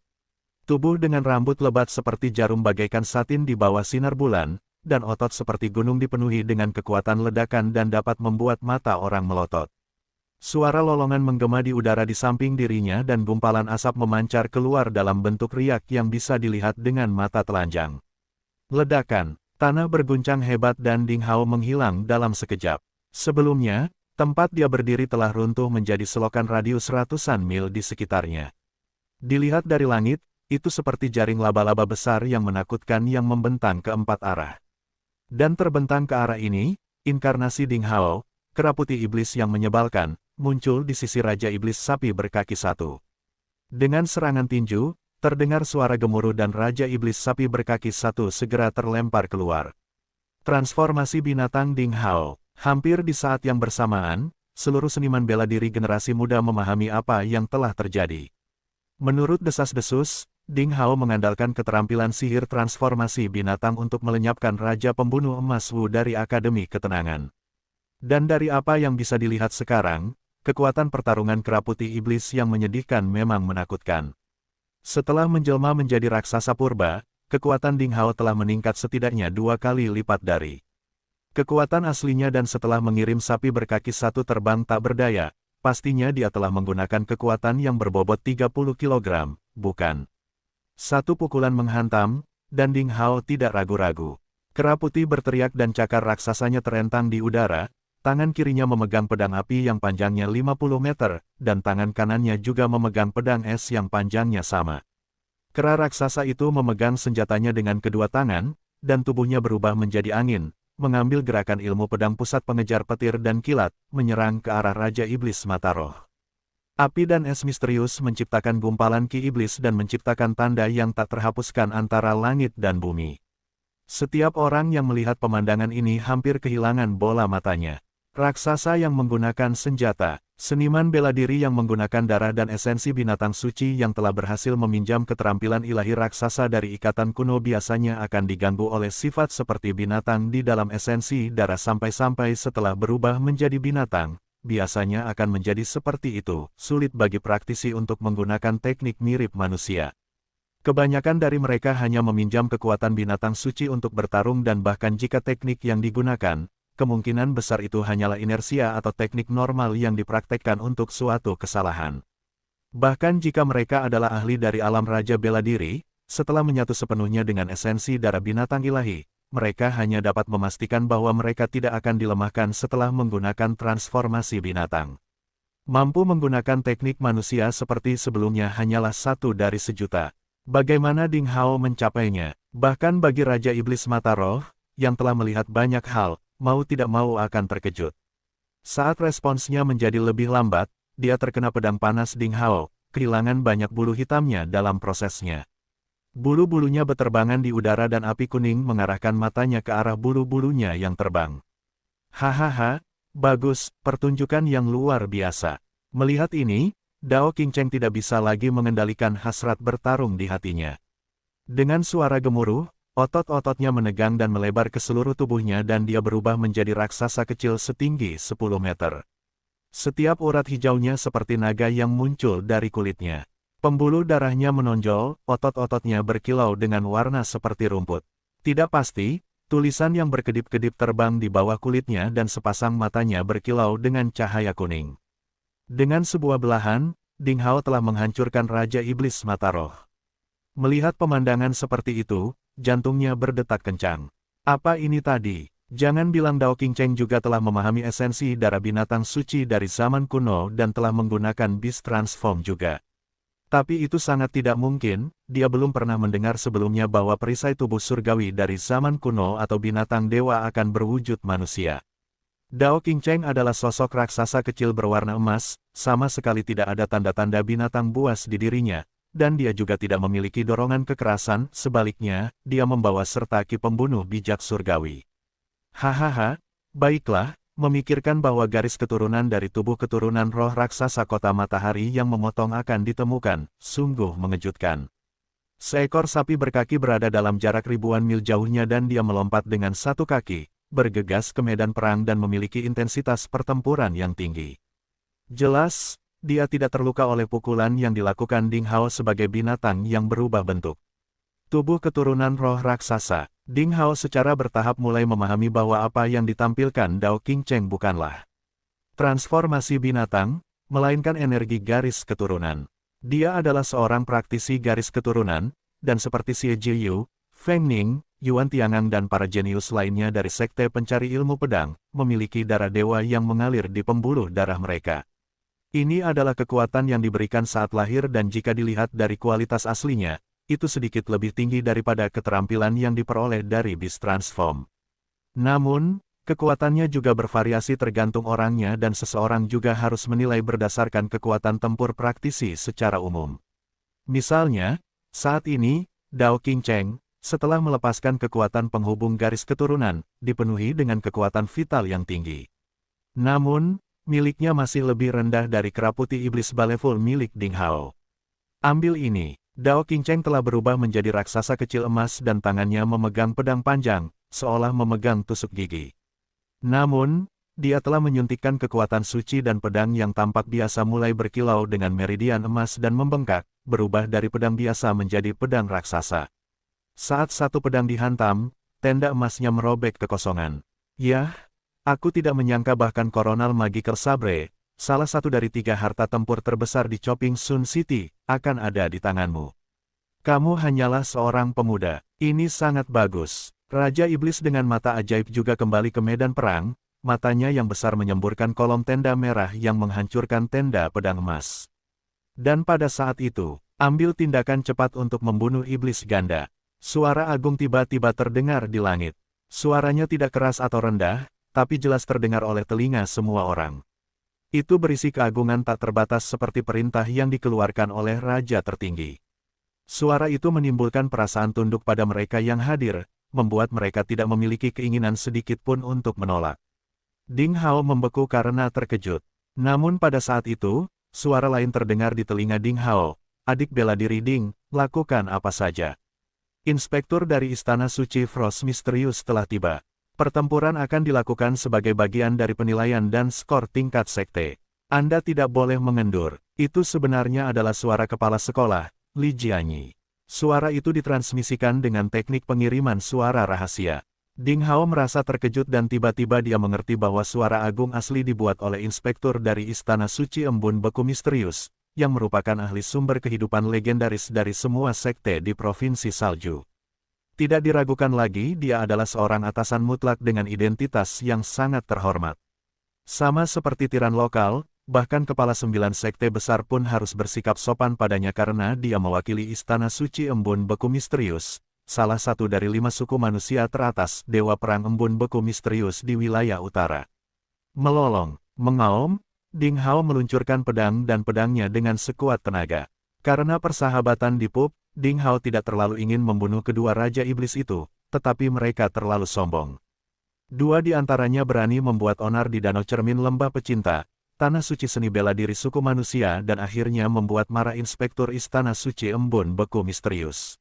Tubuh dengan rambut lebat seperti jarum bagaikan satin di bawah sinar bulan, dan otot seperti gunung dipenuhi dengan kekuatan ledakan dan dapat membuat mata orang melotot. Suara lolongan menggema di udara di samping dirinya dan gumpalan asap memancar keluar dalam bentuk riak yang bisa dilihat dengan mata telanjang. Ledakan, tanah berguncang hebat dan Ding Hao menghilang dalam sekejap. Sebelumnya, tempat dia berdiri telah runtuh menjadi selokan radius ratusan mil di sekitarnya. Dilihat dari langit, itu seperti jaring laba-laba besar yang menakutkan yang membentang ke 4 arah. Dan terbentang ke arah ini, inkarnasi Ding Hao, kera putih iblis yang menyebalkan, muncul di sisi Raja Iblis Sapi berkaki 1. Dengan serangan tinju, terdengar suara gemuruh dan Raja Iblis Sapi berkaki 1 segera terlempar keluar. Transformasi binatang Ding Hao. Hampir di saat yang bersamaan, seluruh seniman bela diri generasi muda memahami apa yang telah terjadi. Menurut desas-desus, Ding Hao mengandalkan keterampilan sihir transformasi binatang untuk melenyapkan Raja Pembunuh Emas Wu dari Akademi Ketenangan. Dan dari apa yang bisa dilihat sekarang, kekuatan pertarungan kera putih iblis yang menyedihkan memang menakutkan. Setelah menjelma menjadi raksasa purba, kekuatan Ding Hao telah meningkat setidaknya 2 kali lipat dari kekuatan aslinya dan setelah mengirim sapi berkaki 1 terbang tak berdaya, pastinya dia telah menggunakan kekuatan yang berbobot 30 kg, bukan? Satu pukulan menghantam, dan Ding Hao tidak ragu-ragu. Kera putih berteriak dan cakar raksasanya terentang di udara, tangan kirinya memegang pedang api yang panjangnya 50 meter, dan tangan kanannya juga memegang pedang es yang panjangnya sama. Kera raksasa itu memegang senjatanya dengan kedua tangan, dan tubuhnya berubah menjadi angin, mengambil gerakan ilmu pedang pusat pengejar petir dan kilat, menyerang ke arah Raja Iblis Mata Roh. Api dan es misterius menciptakan gumpalan Ki Iblis dan menciptakan tanda yang tak terhapuskan antara langit dan bumi. Setiap orang yang melihat pemandangan ini hampir kehilangan bola matanya. Raksasa yang menggunakan senjata, seniman bela diri yang menggunakan darah dan esensi binatang suci yang telah berhasil meminjam keterampilan ilahi raksasa dari ikatan kuno biasanya akan diganggu oleh sifat seperti binatang di dalam esensi darah sampai-sampai setelah berubah menjadi binatang, biasanya akan menjadi seperti itu, sulit bagi praktisi untuk menggunakan teknik mirip manusia. Kebanyakan dari mereka hanya meminjam kekuatan binatang suci untuk bertarung dan bahkan jika teknik yang digunakan, kemungkinan besar itu hanyalah inersia atau teknik normal yang dipraktekkan untuk suatu kesalahan. Bahkan jika mereka adalah ahli dari alam raja bela diri, setelah menyatu sepenuhnya dengan esensi darah binatang ilahi, mereka hanya dapat memastikan bahwa mereka tidak akan dilemahkan setelah menggunakan transformasi binatang. Mampu menggunakan teknik manusia seperti sebelumnya hanyalah 1 dari sejuta. Bagaimana Ding Hao mencapainya? Bahkan bagi Raja Iblis Mata Roh, yang telah melihat banyak hal, mau tidak mau akan terkejut. Saat responsnya menjadi lebih lambat, dia terkena pedang panas Ding Hao, kehilangan banyak bulu hitamnya dalam prosesnya. Bulu-bulunya beterbangan di udara dan api kuning mengarahkan matanya ke arah bulu-bulunya yang terbang. Hahaha, bagus, pertunjukan yang luar biasa. Melihat ini, Dao Qingcheng tidak bisa lagi mengendalikan hasrat bertarung di hatinya. Dengan suara gemuruh, otot-ototnya menegang dan melebar ke seluruh tubuhnya dan dia berubah menjadi raksasa kecil setinggi 10 meter. Setiap urat hijaunya seperti naga yang muncul dari kulitnya. Pembuluh darahnya menonjol, otot-ototnya berkilau dengan warna seperti rumput. Tidak pasti, tulisan yang berkedip-kedip terbang di bawah kulitnya dan sepasang matanya berkilau dengan cahaya kuning. Dengan sebuah belahan, Ding Hao telah menghancurkan Raja Iblis Mata Roh. Melihat pemandangan seperti itu, jantungnya berdetak kencang. Apa ini tadi? Jangan bilang Dao Qingcheng juga telah memahami esensi darah binatang suci dari zaman kuno dan telah menggunakan Beast Transform juga. Tapi itu sangat tidak mungkin, dia belum pernah mendengar sebelumnya bahwa perisai tubuh surgawi dari zaman kuno atau binatang dewa akan berwujud manusia. Dao Qingcheng adalah sosok raksasa kecil berwarna emas, sama sekali tidak ada tanda-tanda binatang buas di dirinya. Dan dia juga tidak memiliki dorongan kekerasan, sebaliknya, dia membawa serta ki pembunuh bijak surgawi. Hahaha, baiklah, memikirkan bahwa garis keturunan dari tubuh keturunan roh raksasa kota matahari yang memotong akan ditemukan, sungguh mengejutkan. Seekor sapi berkaki berada dalam jarak ribuan mil jauhnya dan dia melompat dengan satu kaki, bergegas ke medan perang dan memiliki intensitas pertempuran yang tinggi. Jelas, dia tidak terluka oleh pukulan yang dilakukan Ding Hao sebagai binatang yang berubah bentuk. Tubuh keturunan roh raksasa, Ding Hao secara bertahap mulai memahami bahwa apa yang ditampilkan Dao Qingcheng bukanlah transformasi binatang, melainkan energi garis keturunan. Dia adalah seorang praktisi garis keturunan, dan seperti Xie Jiyu, Feng Ning, Yuan Tiangang dan para jenius lainnya dari sekte pencari ilmu pedang, memiliki darah dewa yang mengalir di pembuluh darah mereka. Ini adalah kekuatan yang diberikan saat lahir dan jika dilihat dari kualitas aslinya, itu sedikit lebih tinggi daripada keterampilan yang diperoleh dari Beast Transform. Namun, kekuatannya juga bervariasi tergantung orangnya dan seseorang juga harus menilai berdasarkan kekuatan tempur praktisi secara umum. Misalnya, saat ini, Dao Qingcheng, setelah melepaskan kekuatan penghubung garis keturunan, dipenuhi dengan kekuatan vital yang tinggi. Namun, miliknya masih lebih rendah dari keraputi iblis baleful milik Ding Hao. Ambil ini, Dao Qingcheng telah berubah menjadi raksasa kecil emas dan tangannya memegang pedang panjang, seolah memegang tusuk gigi. Namun, dia telah menyuntikkan kekuatan suci dan pedang yang tampak biasa mulai berkilau dengan meridian emas dan membengkak, berubah dari pedang biasa menjadi pedang raksasa. Saat satu pedang dihantam, tenda emasnya merobek kekosongan. Yah, aku tidak menyangka bahkan Coronal Magical Sabre, salah satu dari 3 harta tempur terbesar di Chopping Sun City, akan ada di tanganmu. Kamu hanyalah seorang pemuda. Ini sangat bagus. Raja Iblis dengan mata ajaib juga kembali ke medan perang, matanya yang besar menyemburkan kolom tenda merah yang menghancurkan tenda pedang emas. Dan pada saat itu, ambil tindakan cepat untuk membunuh iblis ganda. Suara agung tiba-tiba terdengar di langit. Suaranya tidak keras atau rendah, tapi jelas terdengar oleh telinga semua orang. Itu berisi keagungan tak terbatas seperti perintah yang dikeluarkan oleh raja tertinggi. Suara itu menimbulkan perasaan tunduk pada mereka yang hadir, membuat mereka tidak memiliki keinginan sedikit pun untuk menolak. Ding Hao membeku karena terkejut. Namun pada saat itu, suara lain terdengar di telinga Ding Hao. Adik bela diri Ding, lakukan apa saja. Inspektur dari Istana Suci Frost misterius telah tiba. Pertempuran akan dilakukan sebagai bagian dari penilaian dan skor tingkat sekte. Anda tidak boleh mengendur. Itu sebenarnya adalah suara kepala sekolah, Li Jianyi. Suara itu ditransmisikan dengan teknik pengiriman suara rahasia. Ding Hao merasa terkejut dan tiba-tiba dia mengerti bahwa suara agung asli dibuat oleh inspektur dari Istana Suci Embun Beku Misterius, yang merupakan ahli sumber kehidupan legendaris dari semua sekte di Provinsi Salju. Tidak diragukan lagi dia adalah seorang atasan mutlak dengan identitas yang sangat terhormat. Sama seperti tiran lokal, bahkan kepala 9 sekte besar pun harus bersikap sopan padanya karena dia mewakili Istana Suci Embun Beku Misterius, salah satu dari 5 suku manusia teratas Dewa Perang Embun Beku Misterius di wilayah utara. Melolong, mengaum, Ding Hao meluncurkan pedang dan pedangnya dengan sekuat tenaga. Karena persahabatan di pub, Ding Hao tidak terlalu ingin membunuh kedua Raja Iblis itu, tetapi mereka terlalu sombong. 2 di antaranya berani membuat onar di Danau Cermin Lembah Pecinta, Tanah Suci Seni Bela Diri suku manusia dan akhirnya membuat marah Inspektur Istana Suci Embun Beku Misterius.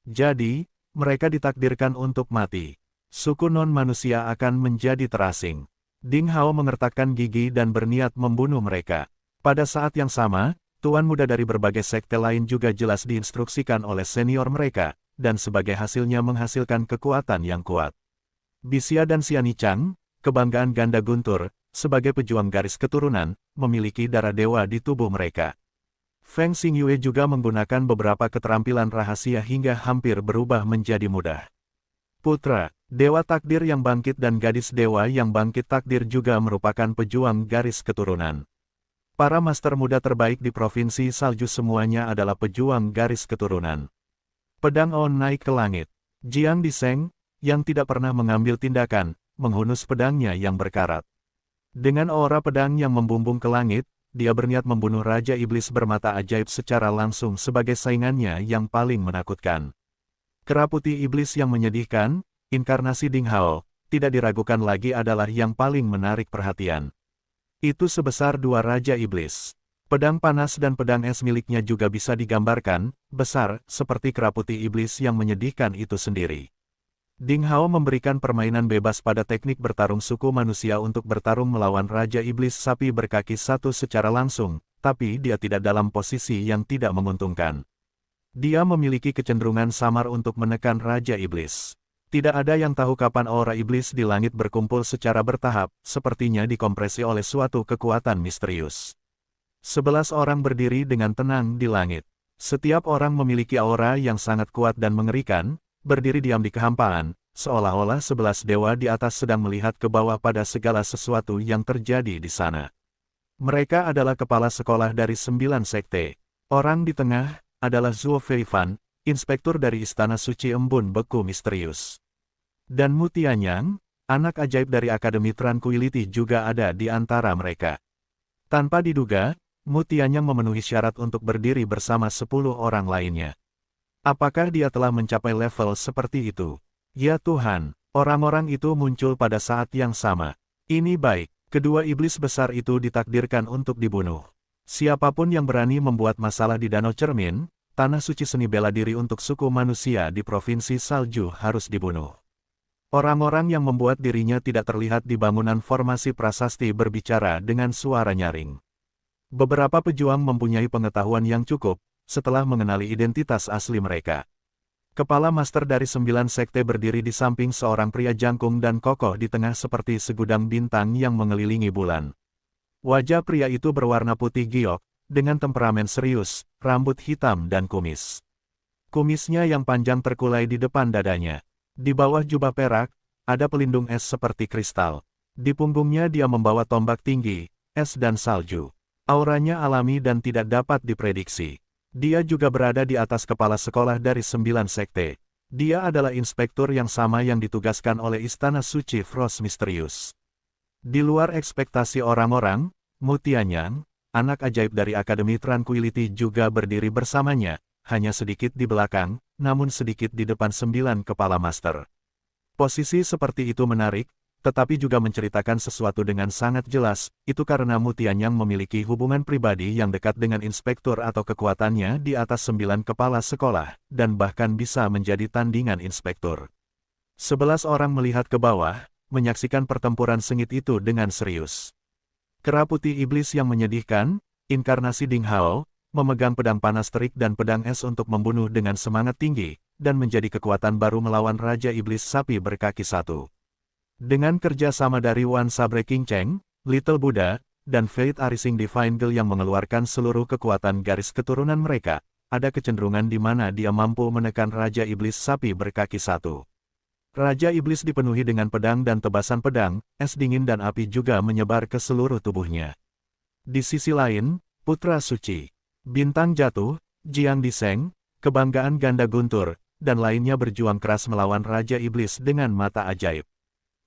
Jadi, mereka ditakdirkan untuk mati. Suku non-manusia akan menjadi terasing. Ding Hao mengertakkan gigi dan berniat membunuh mereka. Pada saat yang sama, tuan muda dari berbagai sekte lain juga jelas diinstruksikan oleh senior mereka, dan sebagai hasilnya menghasilkan kekuatan yang kuat. Bisia dan Xiani Chang, kebanggaan ganda guntur, sebagai pejuang garis keturunan, memiliki darah dewa di tubuh mereka. Feng Xingyue juga menggunakan beberapa keterampilan rahasia hingga hampir berubah menjadi mudah. Putra, Dewa Takdir yang bangkit dan gadis Dewa yang bangkit takdir juga merupakan pejuang garis keturunan. Para master muda terbaik di Provinsi Salju semuanya adalah pejuang garis keturunan. Pedang On naik ke langit. Jiang Diseng, yang tidak pernah mengambil tindakan, menghunus pedangnya yang berkarat. Dengan aura pedang yang membumbung ke langit, dia berniat membunuh Raja Iblis bermata ajaib secara langsung sebagai saingannya yang paling menakutkan. Keraputi Iblis yang menyedihkan, inkarnasi Ding Hao, tidak diragukan lagi adalah yang paling menarik perhatian. Itu sebesar dua Raja Iblis. Pedang panas dan pedang es miliknya juga bisa digambarkan, besar, seperti keraputi iblis yang menyedihkan itu sendiri. Ding Hao memberikan permainan bebas pada teknik bertarung suku manusia untuk bertarung melawan Raja Iblis Sapi berkaki satu secara langsung, tapi dia tidak dalam posisi yang tidak menguntungkan. Dia memiliki kecenderungan samar untuk menekan Raja Iblis. Tidak ada yang tahu kapan aura iblis di langit berkumpul secara bertahap, sepertinya dikompresi oleh suatu kekuatan misterius. 11 orang berdiri dengan tenang di langit. Setiap orang memiliki aura yang sangat kuat dan mengerikan, berdiri diam di kehampaan, seolah-olah 11 dewa di atas sedang melihat ke bawah pada segala sesuatu yang terjadi di sana. Mereka adalah kepala sekolah dari 9 sekte. Orang di tengah adalah Zhuo Feifan, inspektur dari Istana Suci Embun Beku Misterius. Dan Mu Tianyang, anak ajaib dari Akademi Tranquility juga ada di antara mereka. Tanpa diduga, Mu Tianyang memenuhi syarat untuk berdiri bersama 10 orang lainnya. Apakah dia telah mencapai level seperti itu? Ya Tuhan, orang-orang itu muncul pada saat yang sama. Ini baik, kedua iblis besar itu ditakdirkan untuk dibunuh. Siapapun yang berani membuat masalah di Danau Cermin, tanah suci seni bela diri untuk suku manusia di Provinsi Salju harus dibunuh. Orang-orang yang membuat dirinya tidak terlihat di bangunan formasi prasasti berbicara dengan suara nyaring. Beberapa pejuang mempunyai pengetahuan yang cukup, setelah mengenali identitas asli mereka. Kepala master dari 9 sekte berdiri di samping seorang pria jangkung dan kokoh di tengah seperti segudang bintang yang mengelilingi bulan. Wajah pria itu berwarna putih giok, dengan temperamen serius, rambut hitam dan kumis. Kumisnya yang panjang terkulai di depan dadanya. Di bawah jubah perak, ada pelindung es seperti kristal. Di punggungnya dia membawa tombak tinggi, es dan salju. Auranya alami dan tidak dapat diprediksi. Dia juga berada di atas kepala sekolah dari 9 sekte. Dia adalah inspektur yang sama yang ditugaskan oleh Istana Suci Frost Misterius. Di luar ekspektasi orang-orang, Mu Tianyang, anak ajaib dari Akademi Tranquility juga berdiri bersamanya, hanya sedikit di belakang, namun sedikit di depan 9 kepala master. Posisi seperti itu menarik, tetapi juga menceritakan sesuatu dengan sangat jelas, itu karena Mu Tianyang memiliki hubungan pribadi yang dekat dengan inspektur atau kekuatannya di atas 9 kepala sekolah, dan bahkan bisa menjadi tandingan inspektur. 11 orang melihat ke bawah, menyaksikan pertempuran sengit itu dengan serius. Kera putih iblis yang menyedihkan, inkarnasi Ding Hao, memegang pedang panas terik dan pedang es untuk membunuh dengan semangat tinggi, dan menjadi kekuatan baru melawan Raja Iblis Sapi berkaki satu. Dengan kerja sama dari Wan Sabre King Cheng, Little Buddha, dan Fate Arising Divine Girl yang mengeluarkan seluruh kekuatan garis keturunan mereka, ada kecenderungan di mana dia mampu menekan Raja Iblis Sapi berkaki satu. Raja Iblis dipenuhi dengan pedang dan tebasan pedang, es dingin dan api juga menyebar ke seluruh tubuhnya. Di sisi lain, Putra Suci, Bintang Jatuh, Jiang Diseng, Kebanggaan Ganda Guntur, dan lainnya berjuang keras melawan Raja Iblis dengan mata ajaib.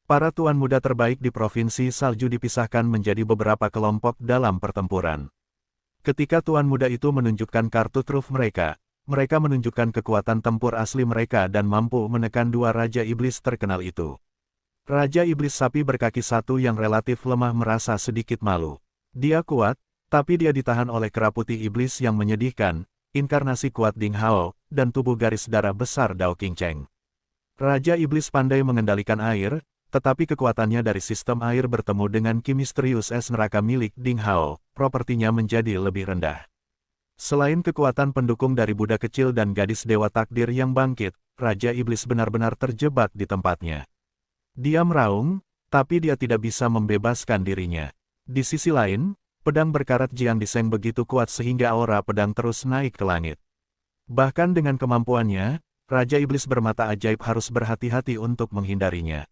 Para tuan muda terbaik di Provinsi Salju dipisahkan menjadi beberapa kelompok dalam pertempuran. Ketika tuan muda itu menunjukkan kartu truf mereka menunjukkan kekuatan tempur asli mereka dan mampu menekan dua Raja Iblis terkenal itu. Raja Iblis Sapi berkaki satu yang relatif lemah merasa sedikit malu. Dia kuat, tapi dia ditahan oleh kera putih iblis yang menyedihkan, inkarnasi kuat Ding Hao, dan tubuh garis darah besar Dao King Cheng. Raja Iblis pandai mengendalikan air, tetapi kekuatannya dari sistem air bertemu dengan ki misterius es neraka milik Ding Hao, propertinya menjadi lebih rendah. Selain kekuatan pendukung dari Buddha kecil dan gadis dewa takdir yang bangkit, Raja Iblis benar-benar terjebak di tempatnya. Dia meraung, tapi dia tidak bisa membebaskan dirinya. Di sisi lain, pedang berkarat Jiang Diseng begitu kuat sehingga aura pedang terus naik ke langit. Bahkan dengan kemampuannya, Raja Iblis bermata ajaib harus berhati-hati untuk menghindarinya.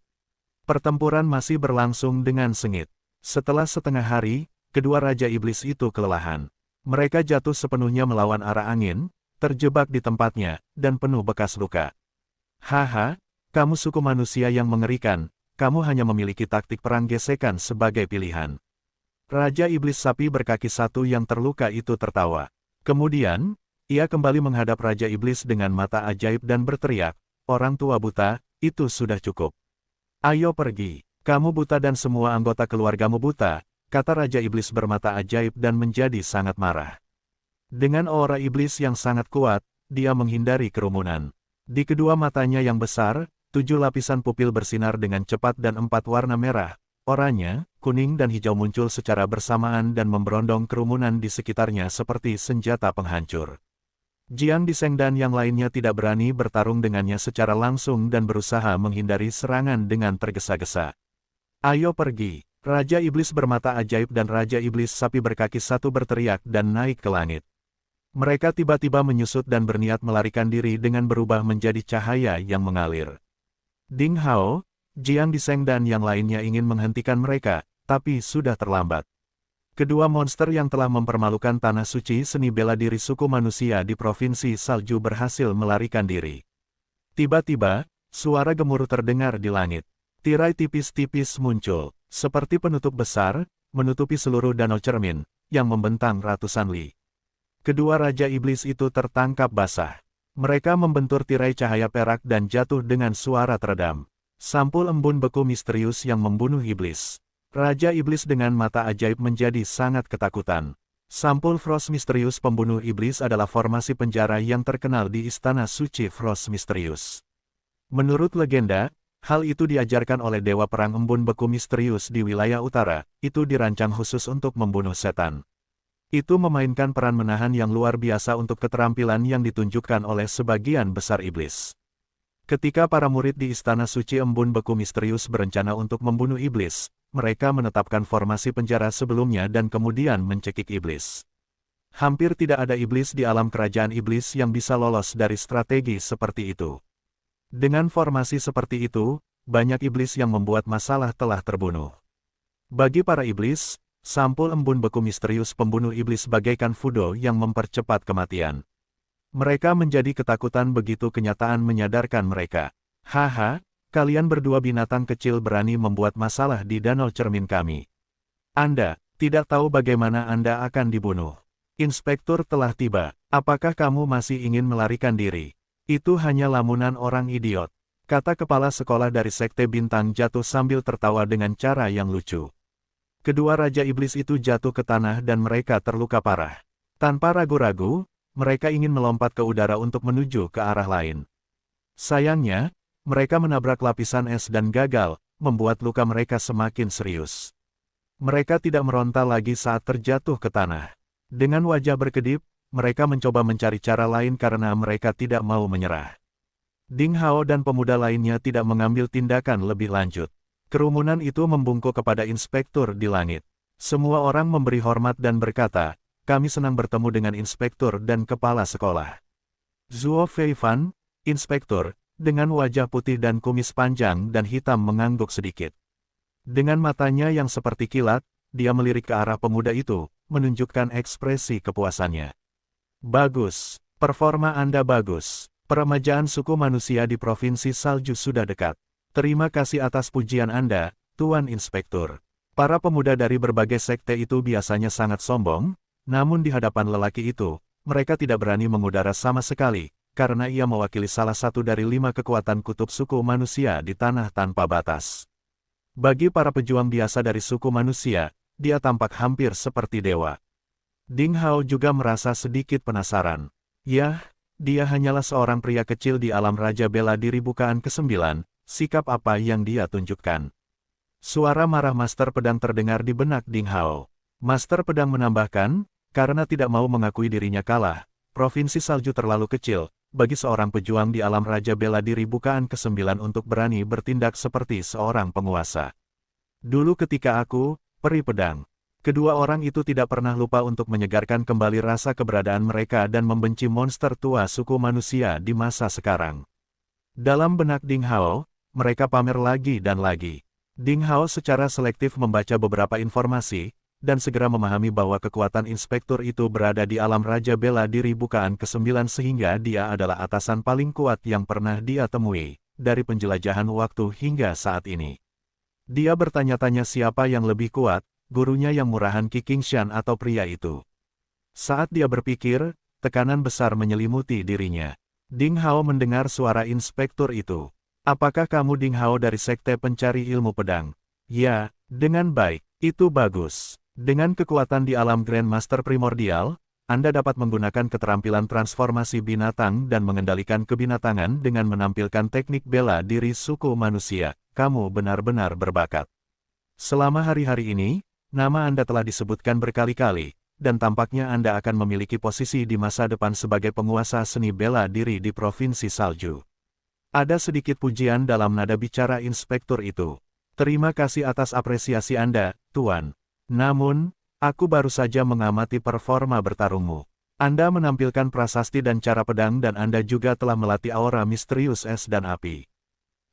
Pertempuran masih berlangsung dengan sengit. Setelah setengah hari, kedua Raja Iblis itu kelelahan. Mereka jatuh sepenuhnya melawan arah angin, terjebak di tempatnya, dan penuh bekas luka. Haha, kamu suku manusia yang mengerikan, kamu hanya memiliki taktik perang gesekan sebagai pilihan. Raja Iblis Sapi berkaki satu yang terluka itu tertawa. Kemudian, ia kembali menghadap Raja Iblis dengan mata ajaib dan berteriak, "Orang tua buta, itu sudah cukup. Ayo pergi. Kamu buta dan semua anggota keluargamu buta, kata Raja Iblis bermata ajaib dan menjadi sangat marah. Dengan aura iblis yang sangat kuat, dia menghindari kerumunan. Di kedua matanya yang besar, 7 lapisan pupil bersinar dengan cepat dan 4 warna merah, oranye, kuning dan hijau muncul secara bersamaan dan memberondong kerumunan di sekitarnya seperti senjata penghancur. Jiang Diseng dan yang lainnya tidak berani bertarung dengannya secara langsung dan berusaha menghindari serangan dengan tergesa-gesa. Ayo pergi. Raja Iblis bermata ajaib dan Raja Iblis sapi berkaki satu berteriak dan naik ke langit. Mereka tiba-tiba menyusut dan berniat melarikan diri dengan berubah menjadi cahaya yang mengalir. Ding Hao, Jiang Diseng dan yang lainnya ingin menghentikan mereka, tapi sudah terlambat. Kedua monster yang telah mempermalukan tanah suci seni bela diri suku manusia di Provinsi Salju berhasil melarikan diri. Tiba-tiba, suara gemuruh terdengar di langit. Tirai tipis-tipis muncul, seperti penutup besar, menutupi seluruh danau cermin, yang membentang ratusan li. Kedua Raja Iblis itu tertangkap basah. Mereka membentur tirai cahaya perak dan jatuh dengan suara teredam. Sampul embun beku misterius yang membunuh iblis. Raja Iblis dengan mata ajaib menjadi sangat ketakutan. Sampul Frost misterius pembunuh iblis adalah formasi penjara yang terkenal di Istana Suci Frost misterius. Menurut legenda, hal itu diajarkan oleh Dewa Perang Embun Beku misterius di wilayah utara, itu dirancang khusus untuk membunuh setan. Itu memainkan peran menahan yang luar biasa untuk keterampilan yang ditunjukkan oleh sebagian besar iblis. Ketika para murid di Istana Suci Embun Beku misterius berencana untuk membunuh iblis, mereka menetapkan formasi penjara sebelumnya dan kemudian mencekik iblis. Hampir tidak ada iblis di alam kerajaan iblis yang bisa lolos dari strategi seperti itu. Dengan formasi seperti itu, banyak iblis yang membuat masalah telah terbunuh. Bagi para iblis, sampul embun beku misterius pembunuh iblis bagaikan fudo yang mempercepat kematian. Mereka menjadi ketakutan begitu kenyataan menyadarkan mereka. Haha, kalian berdua binatang kecil berani membuat masalah di danau cermin kami. Anda tidak tahu bagaimana Anda akan dibunuh. Inspektur telah tiba. Apakah kamu masih ingin melarikan diri? Itu hanya lamunan orang idiot, kata kepala sekolah dari Sekte Bintang Jatuh sambil tertawa dengan cara yang lucu. Kedua Raja Iblis itu jatuh ke tanah dan mereka terluka parah. Tanpa ragu-ragu, mereka ingin melompat ke udara untuk menuju ke arah lain. Sayangnya, mereka menabrak lapisan es dan gagal, membuat luka mereka semakin serius. Mereka tidak meronta lagi saat terjatuh ke tanah. Dengan wajah berkedip, mereka mencoba mencari cara lain karena mereka tidak mau menyerah. Ding Hao dan pemuda lainnya tidak mengambil tindakan lebih lanjut. Kerumunan itu membungkuk kepada inspektur di langit. Semua orang memberi hormat dan berkata, kami senang bertemu dengan inspektur dan kepala sekolah. Zuo Feifan, inspektur, dengan wajah putih dan kumis panjang dan hitam mengangguk sedikit. Dengan matanya yang seperti kilat, dia melirik ke arah pemuda itu, menunjukkan ekspresi kepuasannya. Bagus, performa Anda bagus. Peremajaan suku manusia di Provinsi Salju sudah dekat. Terima kasih atas pujian Anda, Tuan Inspektur. Para pemuda dari berbagai sekte itu biasanya sangat sombong, namun di hadapan lelaki itu, mereka tidak berani mengudara sama sekali, karena ia mewakili salah satu dari 5 kekuatan kutub suku manusia di tanah tanpa batas. Bagi para pejuang biasa dari suku manusia, dia tampak hampir seperti dewa. Ding Hao juga merasa sedikit penasaran. Yah, dia hanyalah seorang pria kecil di alam Raja Bela Diri Bukaan ke-9, sikap apa yang dia tunjukkan? Suara marah Master Pedang terdengar di benak Ding Hao. Master Pedang menambahkan, karena tidak mau mengakui dirinya kalah, Provinsi Salju terlalu kecil, bagi seorang pejuang di alam Raja Bela Diri Bukaan ke-9 untuk berani bertindak seperti seorang penguasa. Dulu ketika aku, Peri Pedang, kedua orang itu tidak pernah lupa untuk menyegarkan kembali rasa keberadaan mereka dan membenci monster tua suku manusia di masa sekarang. Dalam benak Ding Hao, mereka pamer lagi dan lagi. Ding Hao secara selektif membaca beberapa informasi, dan segera memahami bahwa kekuatan inspektur itu berada di alam Raja Bela Diri Bukaan ke-9 sehingga dia adalah atasan paling kuat yang pernah dia temui, dari penjelajahan waktu hingga saat ini. Dia bertanya-tanya siapa yang lebih kuat, gurunya yang murahan Qi Qingshan atau pria itu. Saat dia berpikir, tekanan besar menyelimuti dirinya. Ding Hao mendengar suara inspektur itu. Apakah kamu Ding Hao dari Sekte Pencari Ilmu Pedang? Ya, dengan baik. Itu bagus. Dengan kekuatan di alam Grandmaster Primordial, Anda dapat menggunakan keterampilan transformasi binatang dan mengendalikan kebinatangan dengan menampilkan teknik bela diri suku manusia. Kamu benar-benar berbakat. Selama hari-hari ini, nama Anda telah disebutkan berkali-kali, dan tampaknya Anda akan memiliki posisi di masa depan sebagai penguasa seni bela diri di Provinsi Salju. Ada sedikit pujian dalam nada bicara inspektur itu. Terima kasih atas apresiasi Anda, Tuan. Namun, aku baru saja mengamati performa bertarungmu. Anda menampilkan prasasti dan cara pedang dan Anda juga telah melatih aura misterius es dan api.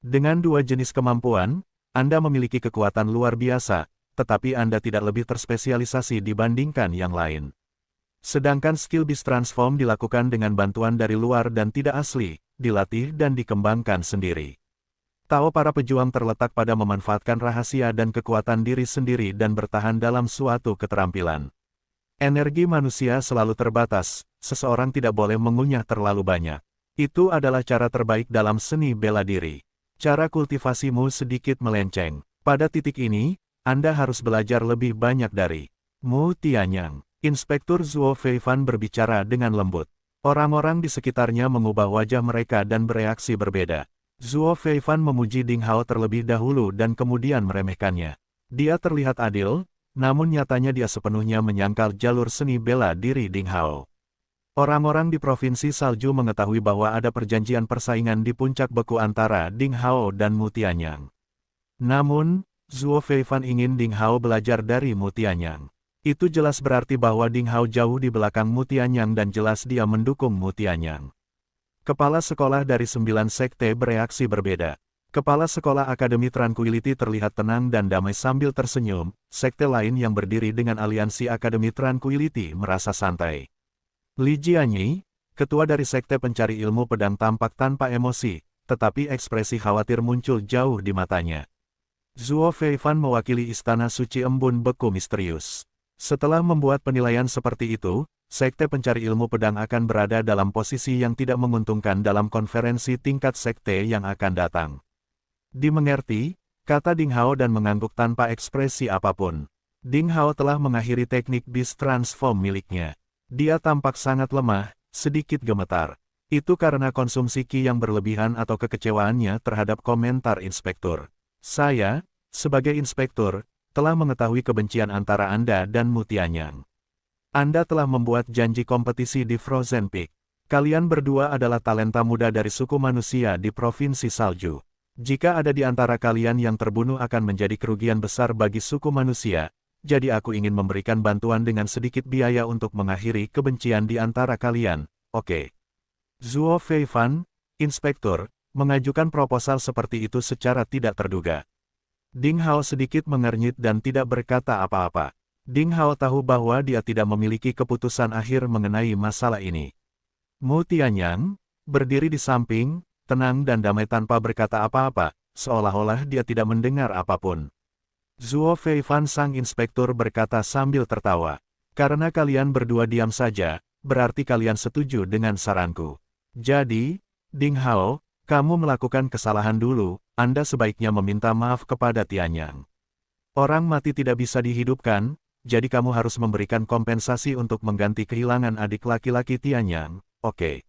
Dengan dua jenis kemampuan, Anda memiliki kekuatan luar biasa, tetapi Anda tidak lebih terspesialisasi dibandingkan yang lain. Sedangkan skill Beast Transform dilakukan dengan bantuan dari luar dan tidak asli, dilatih dan dikembangkan sendiri. Tahu para pejuang terletak pada memanfaatkan rahasia dan kekuatan diri sendiri dan bertahan dalam suatu keterampilan. Energi manusia selalu terbatas, seseorang tidak boleh mengunyah terlalu banyak. Itu adalah cara terbaik dalam seni bela diri. Cara kultivasimu sedikit melenceng. Pada titik ini, Anda harus belajar lebih banyak dari Mu Tianyang. Inspektur Zuo Feifan berbicara dengan lembut. Orang-orang di sekitarnya mengubah wajah mereka dan bereaksi berbeda. Zuo Feifan memuji Ding Hao terlebih dahulu dan kemudian meremehkannya. Dia terlihat adil, namun nyatanya dia sepenuhnya menyangkal jalur seni bela diri Ding Hao. Orang-orang di Provinsi Salju mengetahui bahwa ada perjanjian persaingan di puncak beku antara Ding Hao dan Mu Tianyang. Namun, Zuo Feifan ingin Ding Hao belajar dari Mu Tianyang. Itu jelas berarti bahwa Ding Hao jauh di belakang Mu Tianyang dan jelas dia mendukung Mu Tianyang. Kepala sekolah dari 9 sekte bereaksi berbeda. Kepala sekolah Akademi Tranquility terlihat tenang dan damai sambil tersenyum, sekte lain yang berdiri dengan aliansi Akademi Tranquility merasa santai. Li Jianyi, ketua dari Sekte Pencari Ilmu Pedang tampak tanpa emosi, tetapi ekspresi khawatir muncul jauh di matanya. Zuo Feifan mewakili Istana Suci Embun Beku Misterius. Setelah membuat penilaian seperti itu, Sekte Pencari Ilmu Pedang akan berada dalam posisi yang tidak menguntungkan dalam konferensi tingkat sekte yang akan datang. Dimengerti, kata Ding Hao dan mengangguk tanpa ekspresi apapun. Ding Hao telah mengakhiri teknik Beast Transform miliknya. Dia tampak sangat lemah, sedikit gemetar. Itu karena konsumsi ki yang berlebihan atau kekecewaannya terhadap komentar inspektur. Saya, sebagai inspektur, telah mengetahui kebencian antara Anda dan Mu Tianyang. Anda telah membuat janji kompetisi di Frozen Peak. Kalian berdua adalah talenta muda dari suku manusia di Provinsi Salju. Jika ada di antara kalian yang terbunuh akan menjadi kerugian besar bagi suku manusia, jadi aku ingin memberikan bantuan dengan sedikit biaya untuk mengakhiri kebencian di antara kalian, oke? Zuo Feifan, inspektur, mengajukan proposal seperti itu secara tidak terduga. Ding Hao sedikit mengernyit dan tidak berkata apa-apa. Ding Hao tahu bahwa dia tidak memiliki keputusan akhir mengenai masalah ini. Mu Tianyang, berdiri di samping, tenang dan damai tanpa berkata apa-apa, seolah-olah dia tidak mendengar apapun. Zuo Feifan sang inspektur berkata sambil tertawa. Karena kalian berdua diam saja, berarti kalian setuju dengan saranku. Jadi, Ding Hao, kamu melakukan kesalahan dulu, Anda sebaiknya meminta maaf kepada Tianyang. Orang mati tidak bisa dihidupkan, jadi kamu harus memberikan kompensasi untuk mengganti kehilangan adik laki-laki Tianyang, oke?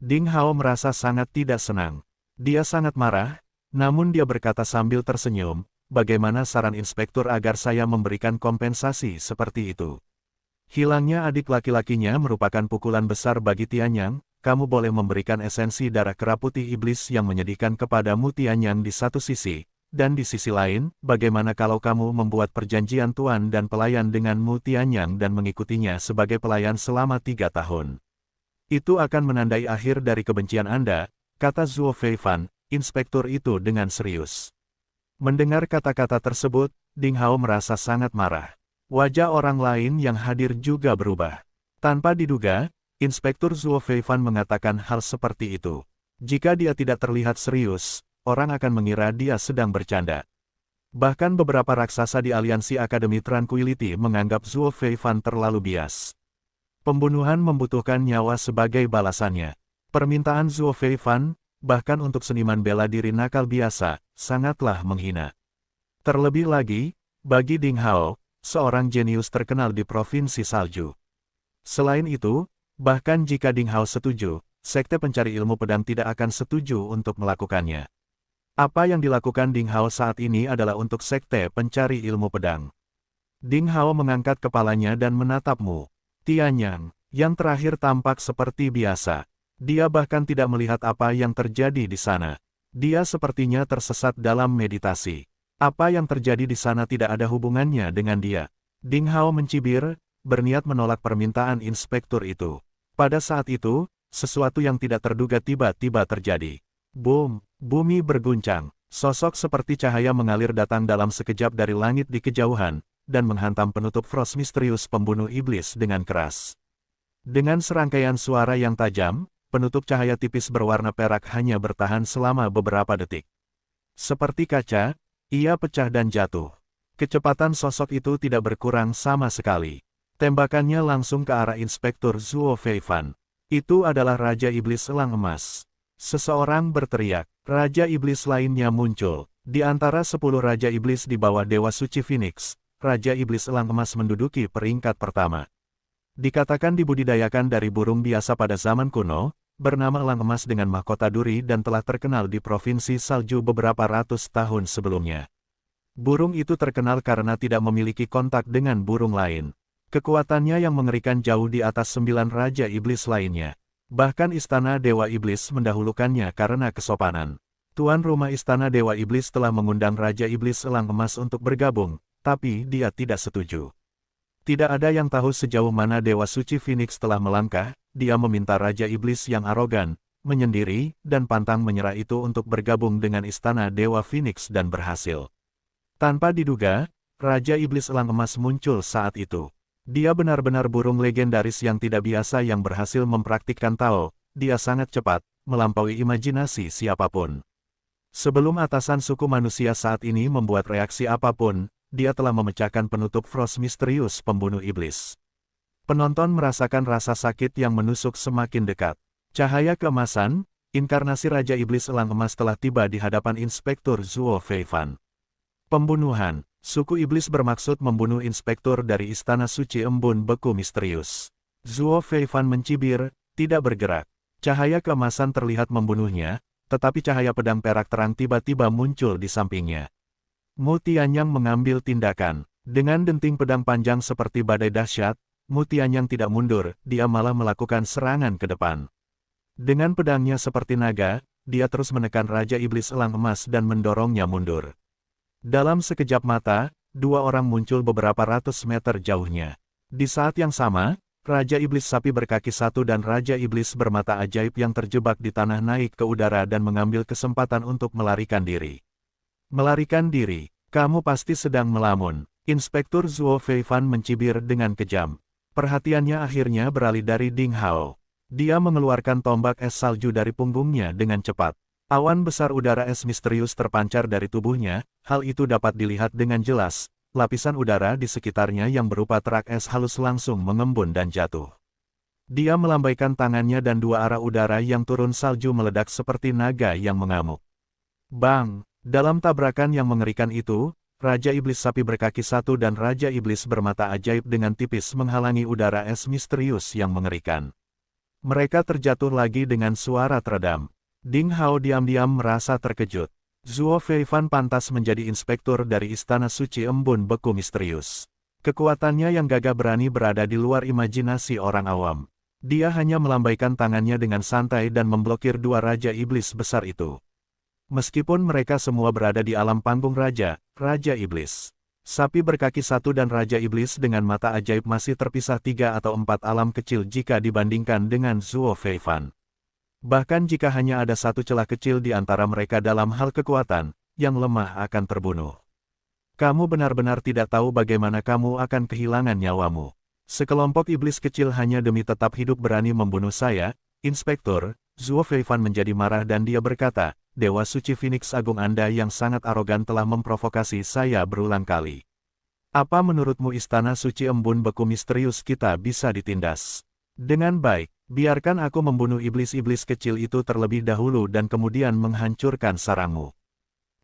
Ding Hao merasa sangat tidak senang. Dia sangat marah, namun dia berkata sambil tersenyum, bagaimana saran inspektur agar saya memberikan kompensasi seperti itu? Hilangnya adik laki-lakinya merupakan pukulan besar bagi Tianyang. Kamu boleh memberikan esensi darah kera putih iblis yang menyedihkan kepada Mu Tianyang di satu sisi, dan di sisi lain, bagaimana kalau kamu membuat perjanjian tuan dan pelayan dengan Mu Tianyang dan mengikutinya sebagai pelayan selama 3 tahun. Itu akan menandai akhir dari kebencian Anda, kata Zuo Feifan, inspektur itu dengan serius. Mendengar kata-kata tersebut, Ding Hao merasa sangat marah. Wajah orang lain yang hadir juga berubah. Tanpa diduga, Inspektur Zuo Feifan mengatakan hal seperti itu. Jika dia tidak terlihat serius, orang akan mengira dia sedang bercanda. Bahkan beberapa raksasa di aliansi Akademi Tranquility menganggap Zuo Feifan terlalu bias. Pembunuhan membutuhkan nyawa sebagai balasannya. Permintaan Zuo Feifan, bahkan untuk seniman bela diri nakal biasa, sangatlah menghina. Terlebih lagi, bagi Ding Hao, seorang jenius terkenal di Provinsi Salju. Selain itu, bahkan jika Ding Hao setuju, Sekte Pencari Ilmu Pedang tidak akan setuju untuk melakukannya. Apa yang dilakukan Ding Hao saat ini adalah untuk Sekte Pencari Ilmu Pedang. Ding Hao mengangkat kepalanya dan menatapmu. Tianyang, yang terakhir tampak seperti biasa. Dia bahkan tidak melihat apa yang terjadi di sana. Dia sepertinya tersesat dalam meditasi. Apa yang terjadi di sana tidak ada hubungannya dengan dia. Ding Hao mencibir, berniat menolak permintaan inspektur itu. Pada saat itu, sesuatu yang tidak terduga tiba-tiba terjadi. Boom, bumi berguncang. Sosok seperti cahaya mengalir datang dalam sekejap dari langit di kejauhan, dan menghantam penutup Frost misterius pembunuh iblis dengan keras. Dengan serangkaian suara yang tajam, penutup cahaya tipis berwarna perak hanya bertahan selama beberapa detik. Seperti kaca, ia pecah dan jatuh. Kecepatan sosok itu tidak berkurang sama sekali. Tembakannya langsung ke arah Inspektur Zuo Feifan. Itu adalah Raja Iblis Elang Emas. Seseorang berteriak. Raja Iblis lainnya muncul. Di antara 10 Raja Iblis di bawah Dewa Suci Phoenix, Raja Iblis Elang Emas menduduki peringkat pertama. Dikatakan dibudidayakan dari burung biasa pada zaman kuno, bernama elang emas dengan mahkota duri dan telah terkenal di Provinsi Salju beberapa ratus tahun sebelumnya. Burung itu terkenal karena tidak memiliki kontak dengan burung lain. Kekuatannya yang mengerikan jauh di atas 9 Raja Iblis lainnya. Bahkan Istana Dewa Iblis mendahulukannya karena kesopanan. Tuan rumah Istana Dewa Iblis telah mengundang Raja Iblis Elang Emas untuk bergabung, tapi dia tidak setuju. Tidak ada yang tahu sejauh mana Dewa Suci Phoenix telah melangkah. Dia meminta Raja Iblis yang arogan, menyendiri, dan pantang menyerah itu untuk bergabung dengan Istana Dewa Phoenix dan berhasil. Tanpa diduga, Raja Iblis Elang Emas muncul saat itu. Dia benar-benar burung legendaris yang tidak biasa yang berhasil mempraktikkan Tao. Dia sangat cepat, melampaui imajinasi siapapun. Sebelum atasan suku manusia saat ini membuat reaksi apapun, dia telah memecahkan penutup Frost misterius pembunuh iblis. Penonton merasakan rasa sakit yang menusuk semakin dekat. Cahaya keemasan, inkarnasi Raja Iblis Elang Emas telah tiba di hadapan Inspektur Zuo Feifan. Pembunuhan, suku iblis bermaksud membunuh inspektur dari Istana Suci Embun Beku Misterius. Zuo Feifan mencibir, tidak bergerak. Cahaya keemasan terlihat membunuhnya, tetapi cahaya pedang perak terang tiba-tiba muncul di sampingnya. Mu Tianyang mengambil tindakan. Dengan denting pedang panjang seperti badai dahsyat, Mu Tianyang tidak mundur, dia malah melakukan serangan ke depan. Dengan pedangnya seperti naga, dia terus menekan Raja Iblis Elang Emas dan mendorongnya mundur. Dalam sekejap mata, dua orang muncul beberapa ratus meter jauhnya. Di saat yang sama, Raja Iblis Sapi berkaki satu dan Raja Iblis bermata ajaib yang terjebak di tanah naik ke udara dan mengambil kesempatan untuk melarikan diri. Melarikan diri, kamu pasti sedang melamun. Inspektur Zuo Feifan mencibir dengan kejam. Perhatiannya akhirnya beralih dari Ding Hao. Dia mengeluarkan tombak es salju dari punggungnya dengan cepat. Awan besar udara es misterius terpancar dari tubuhnya, hal itu dapat dilihat dengan jelas. Lapisan udara di sekitarnya yang berupa terak es halus langsung mengembun dan jatuh. Dia melambaikan tangannya dan dua arah udara yang turun salju meledak seperti naga yang mengamuk. Bang! Dalam tabrakan yang mengerikan itu, Raja Iblis Sapi berkaki satu dan Raja Iblis bermata ajaib dengan tipis menghalangi udara es misterius yang mengerikan. Mereka terjatuh lagi dengan suara teredam. Ding Hao diam-diam merasa terkejut. Zuo Feifan pantas menjadi inspektur dari Istana Suci Embun Beku Misterius. Kekuatannya yang gagah berani berada di luar imajinasi orang awam. Dia hanya melambaikan tangannya dengan santai dan memblokir dua Raja Iblis besar itu. Meskipun mereka semua berada di alam panggung Raja Iblis. Sapi berkaki satu dan Raja Iblis dengan mata ajaib masih terpisah 3 atau 4 alam kecil jika dibandingkan dengan Zuo Feifan. Bahkan jika hanya ada satu celah kecil di antara mereka dalam hal kekuatan, yang lemah akan terbunuh. Kamu benar-benar tidak tahu bagaimana kamu akan kehilangan nyawamu. Sekelompok iblis kecil hanya demi tetap hidup berani membunuh saya, Inspektur. Zuo Feifan menjadi marah dan dia berkata, Dewa Suci Phoenix Agung Anda yang sangat arogan telah memprovokasi saya berulang kali. Apa menurutmu Istana Suci Embun Beku Misterius kita bisa ditindas? Dengan baik, Biarkan aku membunuh iblis-iblis kecil itu terlebih dahulu dan kemudian menghancurkan sarangmu.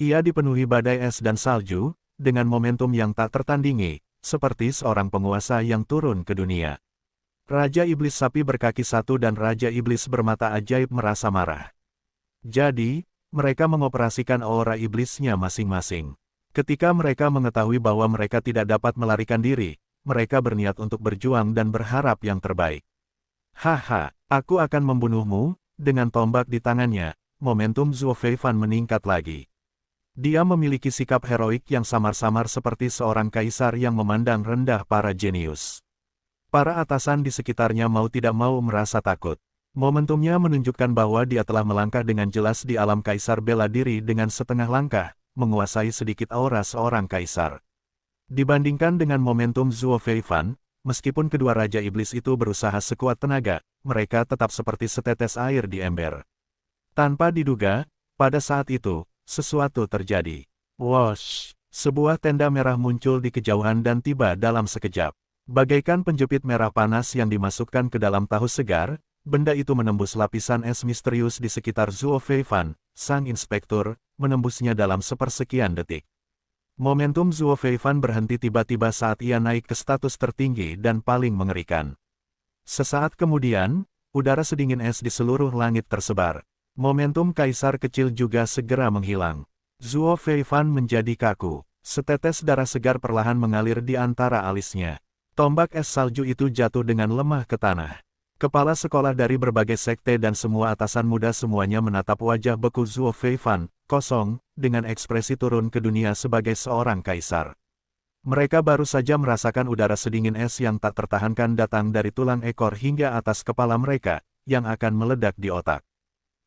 Ia dipenuhi badai es dan salju, dengan momentum yang tak tertandingi, seperti seorang penguasa yang turun ke dunia. Raja Iblis Sapi Berkaki Satu dan Raja Iblis Bermata Ajaib merasa marah. Jadi, mereka mengoperasikan aura iblisnya masing-masing. Ketika mereka mengetahui bahwa mereka tidak dapat melarikan diri, mereka berniat untuk berjuang dan berharap yang terbaik. Haha, aku akan membunuhmu. Dengan tombak di tangannya, momentum Zuo Feifan meningkat lagi. Dia memiliki sikap heroik yang samar-samar seperti seorang kaisar yang memandang rendah para jenius. Para atasan di sekitarnya mau tidak mau merasa takut. Momentumnya menunjukkan bahwa dia telah melangkah dengan jelas di alam kaisar bela diri dengan setengah langkah, menguasai sedikit aura seorang kaisar. Dibandingkan dengan momentum Zuo Feifan, meskipun kedua Raja Iblis itu berusaha sekuat tenaga, mereka tetap seperti setetes air di ember. Tanpa diduga, pada saat itu, sesuatu terjadi. Wosh! Sebuah tenda merah muncul di kejauhan dan tiba dalam sekejap. Bagaikan penjepit merah panas yang dimasukkan ke dalam tahu segar, benda itu menembus lapisan es misterius di sekitar Zuo Feifan, sang inspektur, menembusnya dalam sepersekian detik. Momentum Zuo Feifan berhenti tiba-tiba saat ia naik ke status tertinggi dan paling mengerikan. Sesaat kemudian, udara sedingin es di seluruh langit tersebar. Momentum kaisar kecil juga segera menghilang. Zuo Feifan menjadi kaku. Setetes darah segar perlahan mengalir di antara alisnya. Tombak es salju itu jatuh dengan lemah ke tanah. Kepala sekolah dari berbagai sekte dan semua atasan muda semuanya menatap wajah beku Zuo Feifan, kosong, dengan ekspresi turun ke dunia sebagai seorang kaisar. Mereka baru saja merasakan udara sedingin es yang tak tertahankan datang dari tulang ekor hingga atas kepala mereka, yang akan meledak di otak.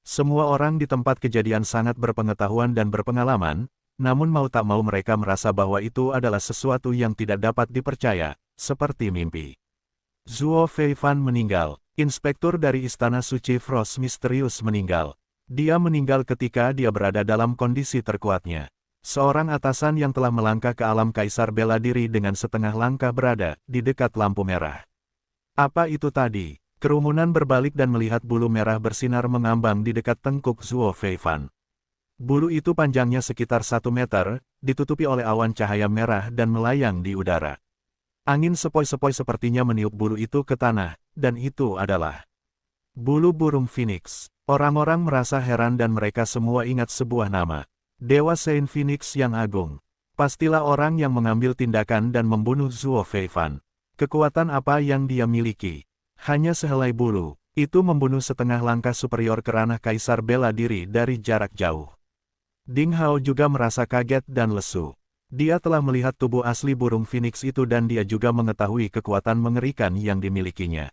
Semua orang di tempat kejadian sangat berpengetahuan dan berpengalaman, namun mau tak mau mereka merasa bahwa itu adalah sesuatu yang tidak dapat dipercaya, seperti mimpi. Zuo Feifan meninggal. Inspektur dari Istana Suci Frost misterius meninggal. Dia meninggal ketika dia berada dalam kondisi terkuatnya. Seorang atasan yang telah melangkah ke alam kaisar bela diri dengan setengah langkah berada di dekat lampu merah. Apa itu tadi? Kerumunan berbalik dan melihat bulu merah bersinar mengambang di dekat tengkuk Zuo Feifan. Bulu itu panjangnya sekitar 1 meter, ditutupi oleh awan cahaya merah dan melayang di udara. Angin sepoi-sepoi sepertinya meniup bulu itu ke tanah, dan itu adalah bulu burung Phoenix. Orang-orang merasa heran dan mereka semua ingat sebuah nama. Dewa Saint Phoenix yang agung. Pastilah orang yang mengambil tindakan dan membunuh Zuo Feifan. Kekuatan apa yang dia miliki? Hanya sehelai bulu. Itu membunuh setengah langkah superior ke ranah kaisar bela diri dari jarak jauh. Ding Hao juga merasa kaget dan lesu. Dia telah melihat tubuh asli burung Phoenix itu dan dia juga mengetahui kekuatan mengerikan yang dimilikinya.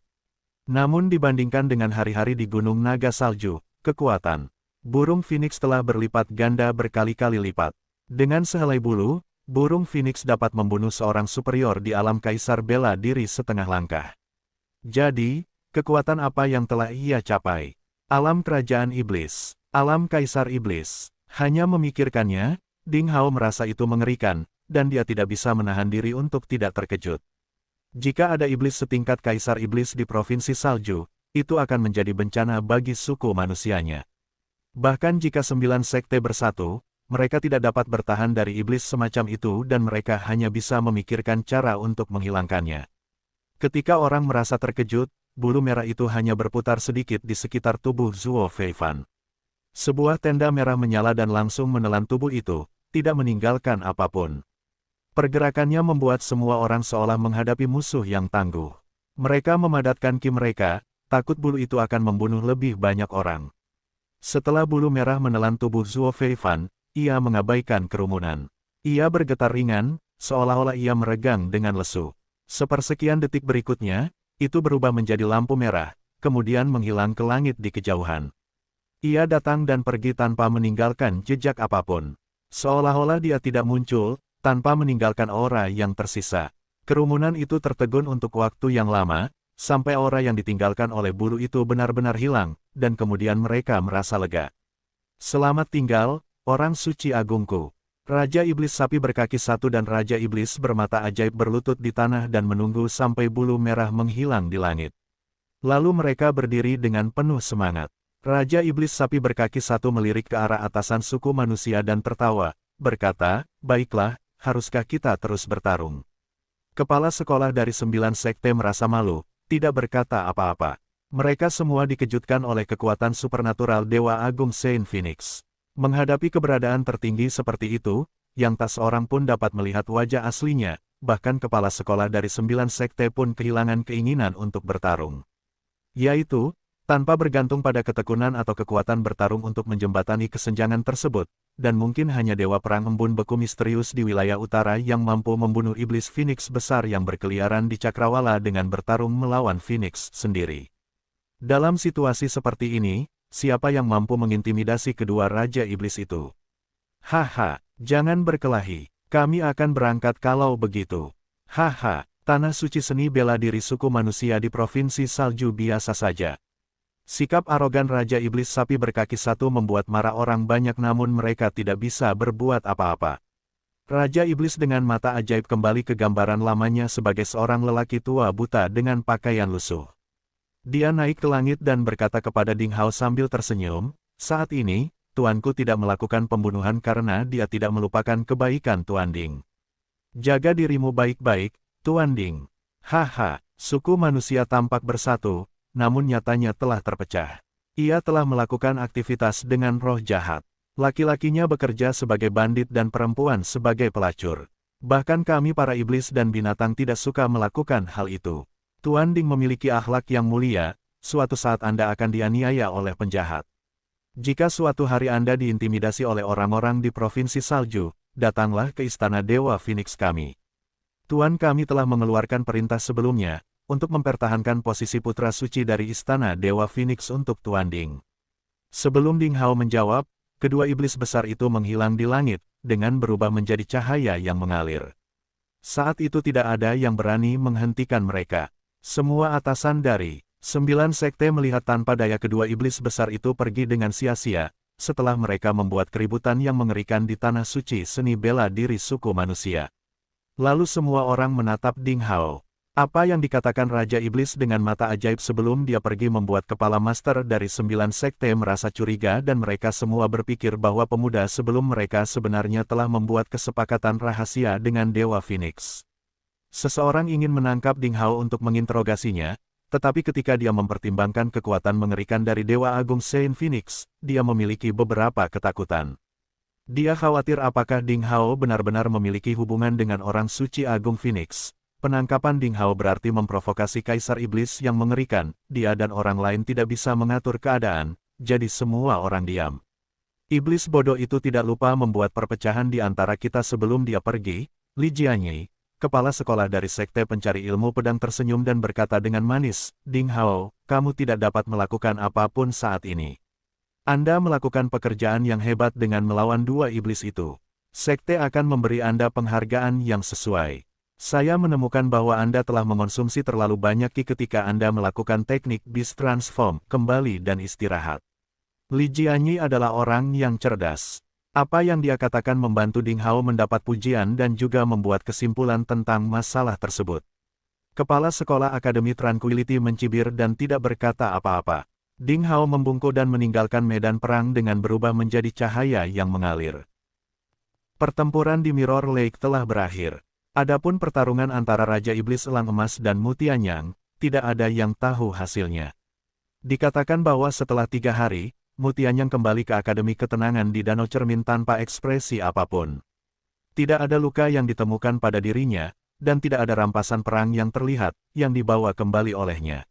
Namun dibandingkan dengan hari-hari di Gunung Naga Salju, kekuatan burung Phoenix telah berlipat ganda berkali-kali lipat. Dengan sehelai bulu, burung Phoenix dapat membunuh seorang superior di alam kaisar bela diri setengah langkah. Jadi, kekuatan apa yang telah ia capai? Alam kerajaan iblis, alam kaisar iblis. Hanya memikirkannya, Ding Hao merasa itu mengerikan, dan dia tidak bisa menahan diri untuk tidak terkejut. Jika ada iblis setingkat kaisar iblis di provinsi salju, itu akan menjadi bencana bagi suku manusianya. Bahkan jika 9 sekte bersatu, mereka tidak dapat bertahan dari iblis semacam itu dan mereka hanya bisa memikirkan cara untuk menghilangkannya. Ketika orang merasa terkejut, bulu merah itu hanya berputar sedikit di sekitar tubuh Zuo Feifan. Sebuah tenda merah menyala dan langsung menelan tubuh itu, tidak meninggalkan apapun. Pergerakannya membuat semua orang seolah menghadapi musuh yang tangguh. Mereka memadatkan ki mereka, takut bulu itu akan membunuh lebih banyak orang. Setelah bulu merah menelan tubuh Zuo Feifan, ia mengabaikan kerumunan. Ia bergetar ringan, seolah-olah ia meregang dengan lesu. Sepersekian detik berikutnya, itu berubah menjadi lampu merah, kemudian menghilang ke langit di kejauhan. Ia datang dan pergi tanpa meninggalkan jejak apapun. Seolah-olah dia tidak muncul, tanpa meninggalkan aura yang tersisa. Kerumunan itu tertegun untuk waktu yang lama, sampai aura yang ditinggalkan oleh bulu itu benar-benar hilang, dan kemudian mereka merasa lega. Selamat tinggal, orang suci agungku. Raja Iblis Sapi Berkaki Satu dan Raja Iblis Bermata Ajaib berlutut di tanah dan menunggu sampai bulu merah menghilang di langit. Lalu mereka berdiri dengan penuh semangat. Raja Iblis Sapi berkaki satu melirik ke arah atasan suku manusia dan tertawa, berkata, "Baiklah, haruskah kita terus bertarung?" Kepala sekolah dari 9 sekte merasa malu, tidak berkata apa-apa. Mereka semua dikejutkan oleh kekuatan supernatural Dewa Agung Saint Phoenix. Menghadapi keberadaan tertinggi seperti itu, yang tak seorang pun dapat melihat wajah aslinya, bahkan kepala sekolah dari 9 sekte pun kehilangan keinginan untuk bertarung. Yaitu, tanpa bergantung pada ketekunan atau kekuatan bertarung untuk menjembatani kesenjangan tersebut, dan mungkin hanya Dewa Perang Embun Beku misterius di wilayah utara yang mampu membunuh iblis Phoenix besar yang berkeliaran di Cakrawala dengan bertarung melawan Phoenix sendiri. Dalam situasi seperti ini, siapa yang mampu mengintimidasi kedua Raja Iblis itu? Haha, jangan berkelahi, kami akan berangkat kalau begitu. Haha, tanah suci seni bela diri suku manusia di Provinsi Salju biasa saja. Sikap arogan Raja Iblis Sapi berkaki satu membuat marah orang banyak namun mereka tidak bisa berbuat apa-apa. Raja Iblis dengan mata ajaib kembali ke gambaran lamanya sebagai seorang lelaki tua buta dengan pakaian lusuh. Dia naik ke langit dan berkata kepada Ding Hao sambil tersenyum, "Saat ini, tuanku tidak melakukan pembunuhan karena dia tidak melupakan kebaikan Tuan Ding. Jaga dirimu baik-baik, Tuan Ding." Haha, suku manusia tampak bersatu, namun nyatanya telah terpecah. Ia telah melakukan aktivitas dengan roh jahat. Laki-lakinya bekerja sebagai bandit dan perempuan sebagai pelacur. Bahkan kami para iblis dan binatang tidak suka melakukan hal itu. Tuan Ding memiliki akhlak yang mulia, suatu saat Anda akan dianiaya oleh penjahat. Jika suatu hari Anda diintimidasi oleh orang-orang di Provinsi Salju, datanglah ke Istana Dewa Phoenix kami. Tuan kami telah mengeluarkan perintah sebelumnya, untuk mempertahankan posisi putra suci dari Istana Dewa Phoenix untuk Tuan Ding. Sebelum Ding Hao menjawab, kedua iblis besar itu menghilang di langit, dengan berubah menjadi cahaya yang mengalir. Saat itu tidak ada yang berani menghentikan mereka. Semua atasan dari 9 sekte melihat tanpa daya kedua iblis besar itu pergi dengan sia-sia, setelah mereka membuat keributan yang mengerikan di tanah suci seni bela diri suku manusia. Lalu semua orang menatap Ding Hao. Apa yang dikatakan Raja Iblis dengan mata ajaib sebelum dia pergi membuat kepala master dari 9 sekte merasa curiga dan mereka semua berpikir bahwa pemuda sebelum mereka sebenarnya telah membuat kesepakatan rahasia dengan Dewa Phoenix. Seseorang ingin menangkap Ding Hao untuk menginterogasinya, tetapi ketika dia mempertimbangkan kekuatan mengerikan dari Dewa Agung Saint Phoenix, dia memiliki beberapa ketakutan. Dia khawatir apakah Ding Hao benar-benar memiliki hubungan dengan orang suci Agung Phoenix. Penangkapan Ding Hao berarti memprovokasi Kaisar Iblis yang mengerikan, dia dan orang lain tidak bisa mengatur keadaan, jadi semua orang diam. Iblis bodoh itu tidak lupa membuat perpecahan di antara kita sebelum dia pergi. Li Jianyi, kepala sekolah dari Sekte Pencari Ilmu Pedang tersenyum dan berkata dengan manis, "Ding Hao, kamu tidak dapat melakukan apapun saat ini. Anda melakukan pekerjaan yang hebat dengan melawan dua iblis itu. Sekte akan memberi Anda penghargaan yang sesuai. Saya menemukan bahwa Anda telah mengonsumsi terlalu banyak Qi ketika Anda melakukan teknik Beast Transform, kembali dan istirahat." Li Jianyi adalah orang yang cerdas. Apa yang dia katakan membantu Ding Hao mendapat pujian dan juga membuat kesimpulan tentang masalah tersebut. Kepala Sekolah Akademi Tranquility mencibir dan tidak berkata apa-apa. Ding Hao membungkuk dan meninggalkan medan perang dengan berubah menjadi cahaya yang mengalir. Pertempuran di Mirror Lake telah berakhir. Adapun pertarungan antara Raja Iblis Elang Emas dan Mutianyang, tidak ada yang tahu hasilnya. Dikatakan bahwa setelah 3 hari, Mutianyang kembali ke Akademi Ketenangan di Danau Cermin tanpa ekspresi apapun. Tidak ada luka yang ditemukan pada dirinya, dan tidak ada rampasan perang yang terlihat, yang dibawa kembali olehnya.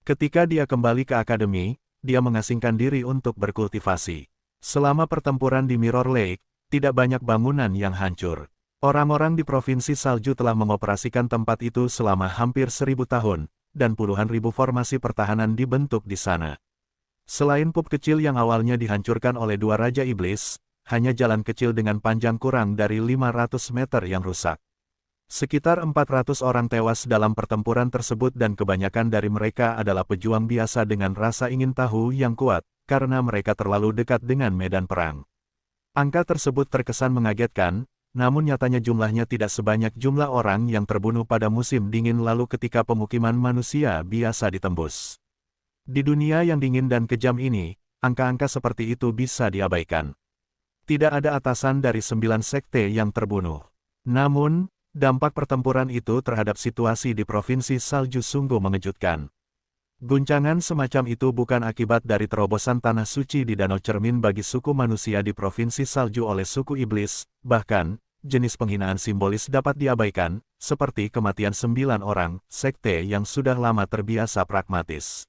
Ketika dia kembali ke Akademi, dia mengasingkan diri untuk berkultivasi. Selama pertempuran di Mirror Lake, tidak banyak bangunan yang hancur. Orang-orang di Provinsi Salju telah mengoperasikan tempat itu selama hampir 1000 tahun, dan puluhan ribu formasi pertahanan dibentuk di sana. Selain pub kecil yang awalnya dihancurkan oleh dua Raja Iblis, hanya jalan kecil dengan panjang kurang dari 500 meter yang rusak. Sekitar 400 orang tewas dalam pertempuran tersebut dan kebanyakan dari mereka adalah pejuang biasa dengan rasa ingin tahu yang kuat, karena mereka terlalu dekat dengan medan perang. Angka tersebut terkesan mengagetkan, namun nyatanya jumlahnya tidak sebanyak jumlah orang yang terbunuh pada musim dingin lalu ketika pemukiman manusia biasa ditembus. Di dunia yang dingin dan kejam ini, angka-angka seperti itu bisa diabaikan. Tidak ada atasan dari 9 sekte yang terbunuh. Namun, dampak pertempuran itu terhadap situasi di Provinsi Salju sungguh mengejutkan. Guncangan semacam itu bukan akibat dari terobosan tanah suci di Danau Cermin bagi suku manusia di Provinsi Salju oleh suku iblis, bahkan, jenis penghinaan simbolis dapat diabaikan, seperti kematian 9 orang, sekte yang sudah lama terbiasa pragmatis.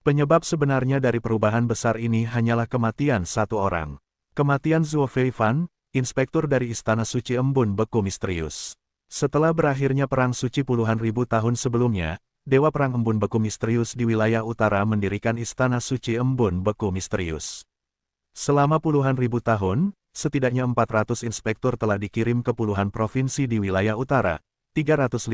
Penyebab sebenarnya dari perubahan besar ini hanyalah kematian satu orang. Kematian Zuo Feifan, inspektur dari Istana Suci Embun Beku misterius. Setelah berakhirnya Perang Suci puluhan ribu tahun sebelumnya, Dewa Perang Embun Beku misterius di wilayah utara mendirikan Istana Suci Embun Beku misterius. Selama puluhan ribu tahun, setidaknya 400 inspektur telah dikirim ke puluhan provinsi di wilayah utara, 356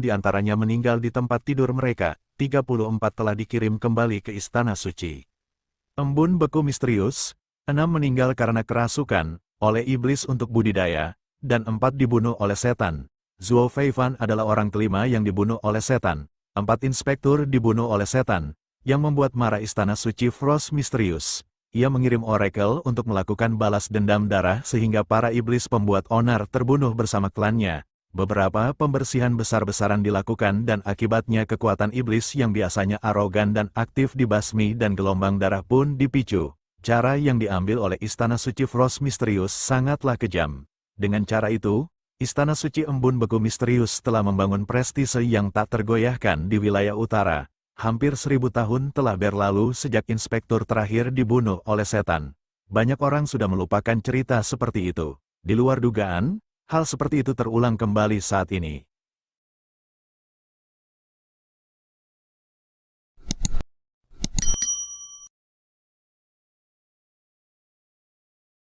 diantaranya meninggal di tempat tidur mereka, 34 telah dikirim kembali ke Istana Suci Embun Beku misterius, 6 meninggal karena kerasukan, oleh iblis untuk budidaya, dan 4 dibunuh oleh setan. Zuo Feifan adalah orang kelima yang dibunuh oleh setan, 4 inspektur dibunuh oleh setan, yang membuat marah Istana Suci Frost misterius. Ia mengirim oracle untuk melakukan balas dendam darah sehingga para iblis pembuat onar terbunuh bersama klannya. Beberapa pembersihan besar-besaran dilakukan dan akibatnya kekuatan iblis yang biasanya arogan dan aktif dibasmi dan gelombang darah pun dipicu. Cara yang diambil oleh Istana Suci Frost misterius sangatlah kejam. Dengan cara itu, Istana Suci Embun Beku misterius telah membangun prestise yang tak tergoyahkan di wilayah utara. Hampir 1000 tahun telah berlalu sejak inspektur terakhir dibunuh oleh setan. Banyak orang sudah melupakan cerita seperti itu. Di luar dugaan, hal seperti itu terulang kembali saat ini.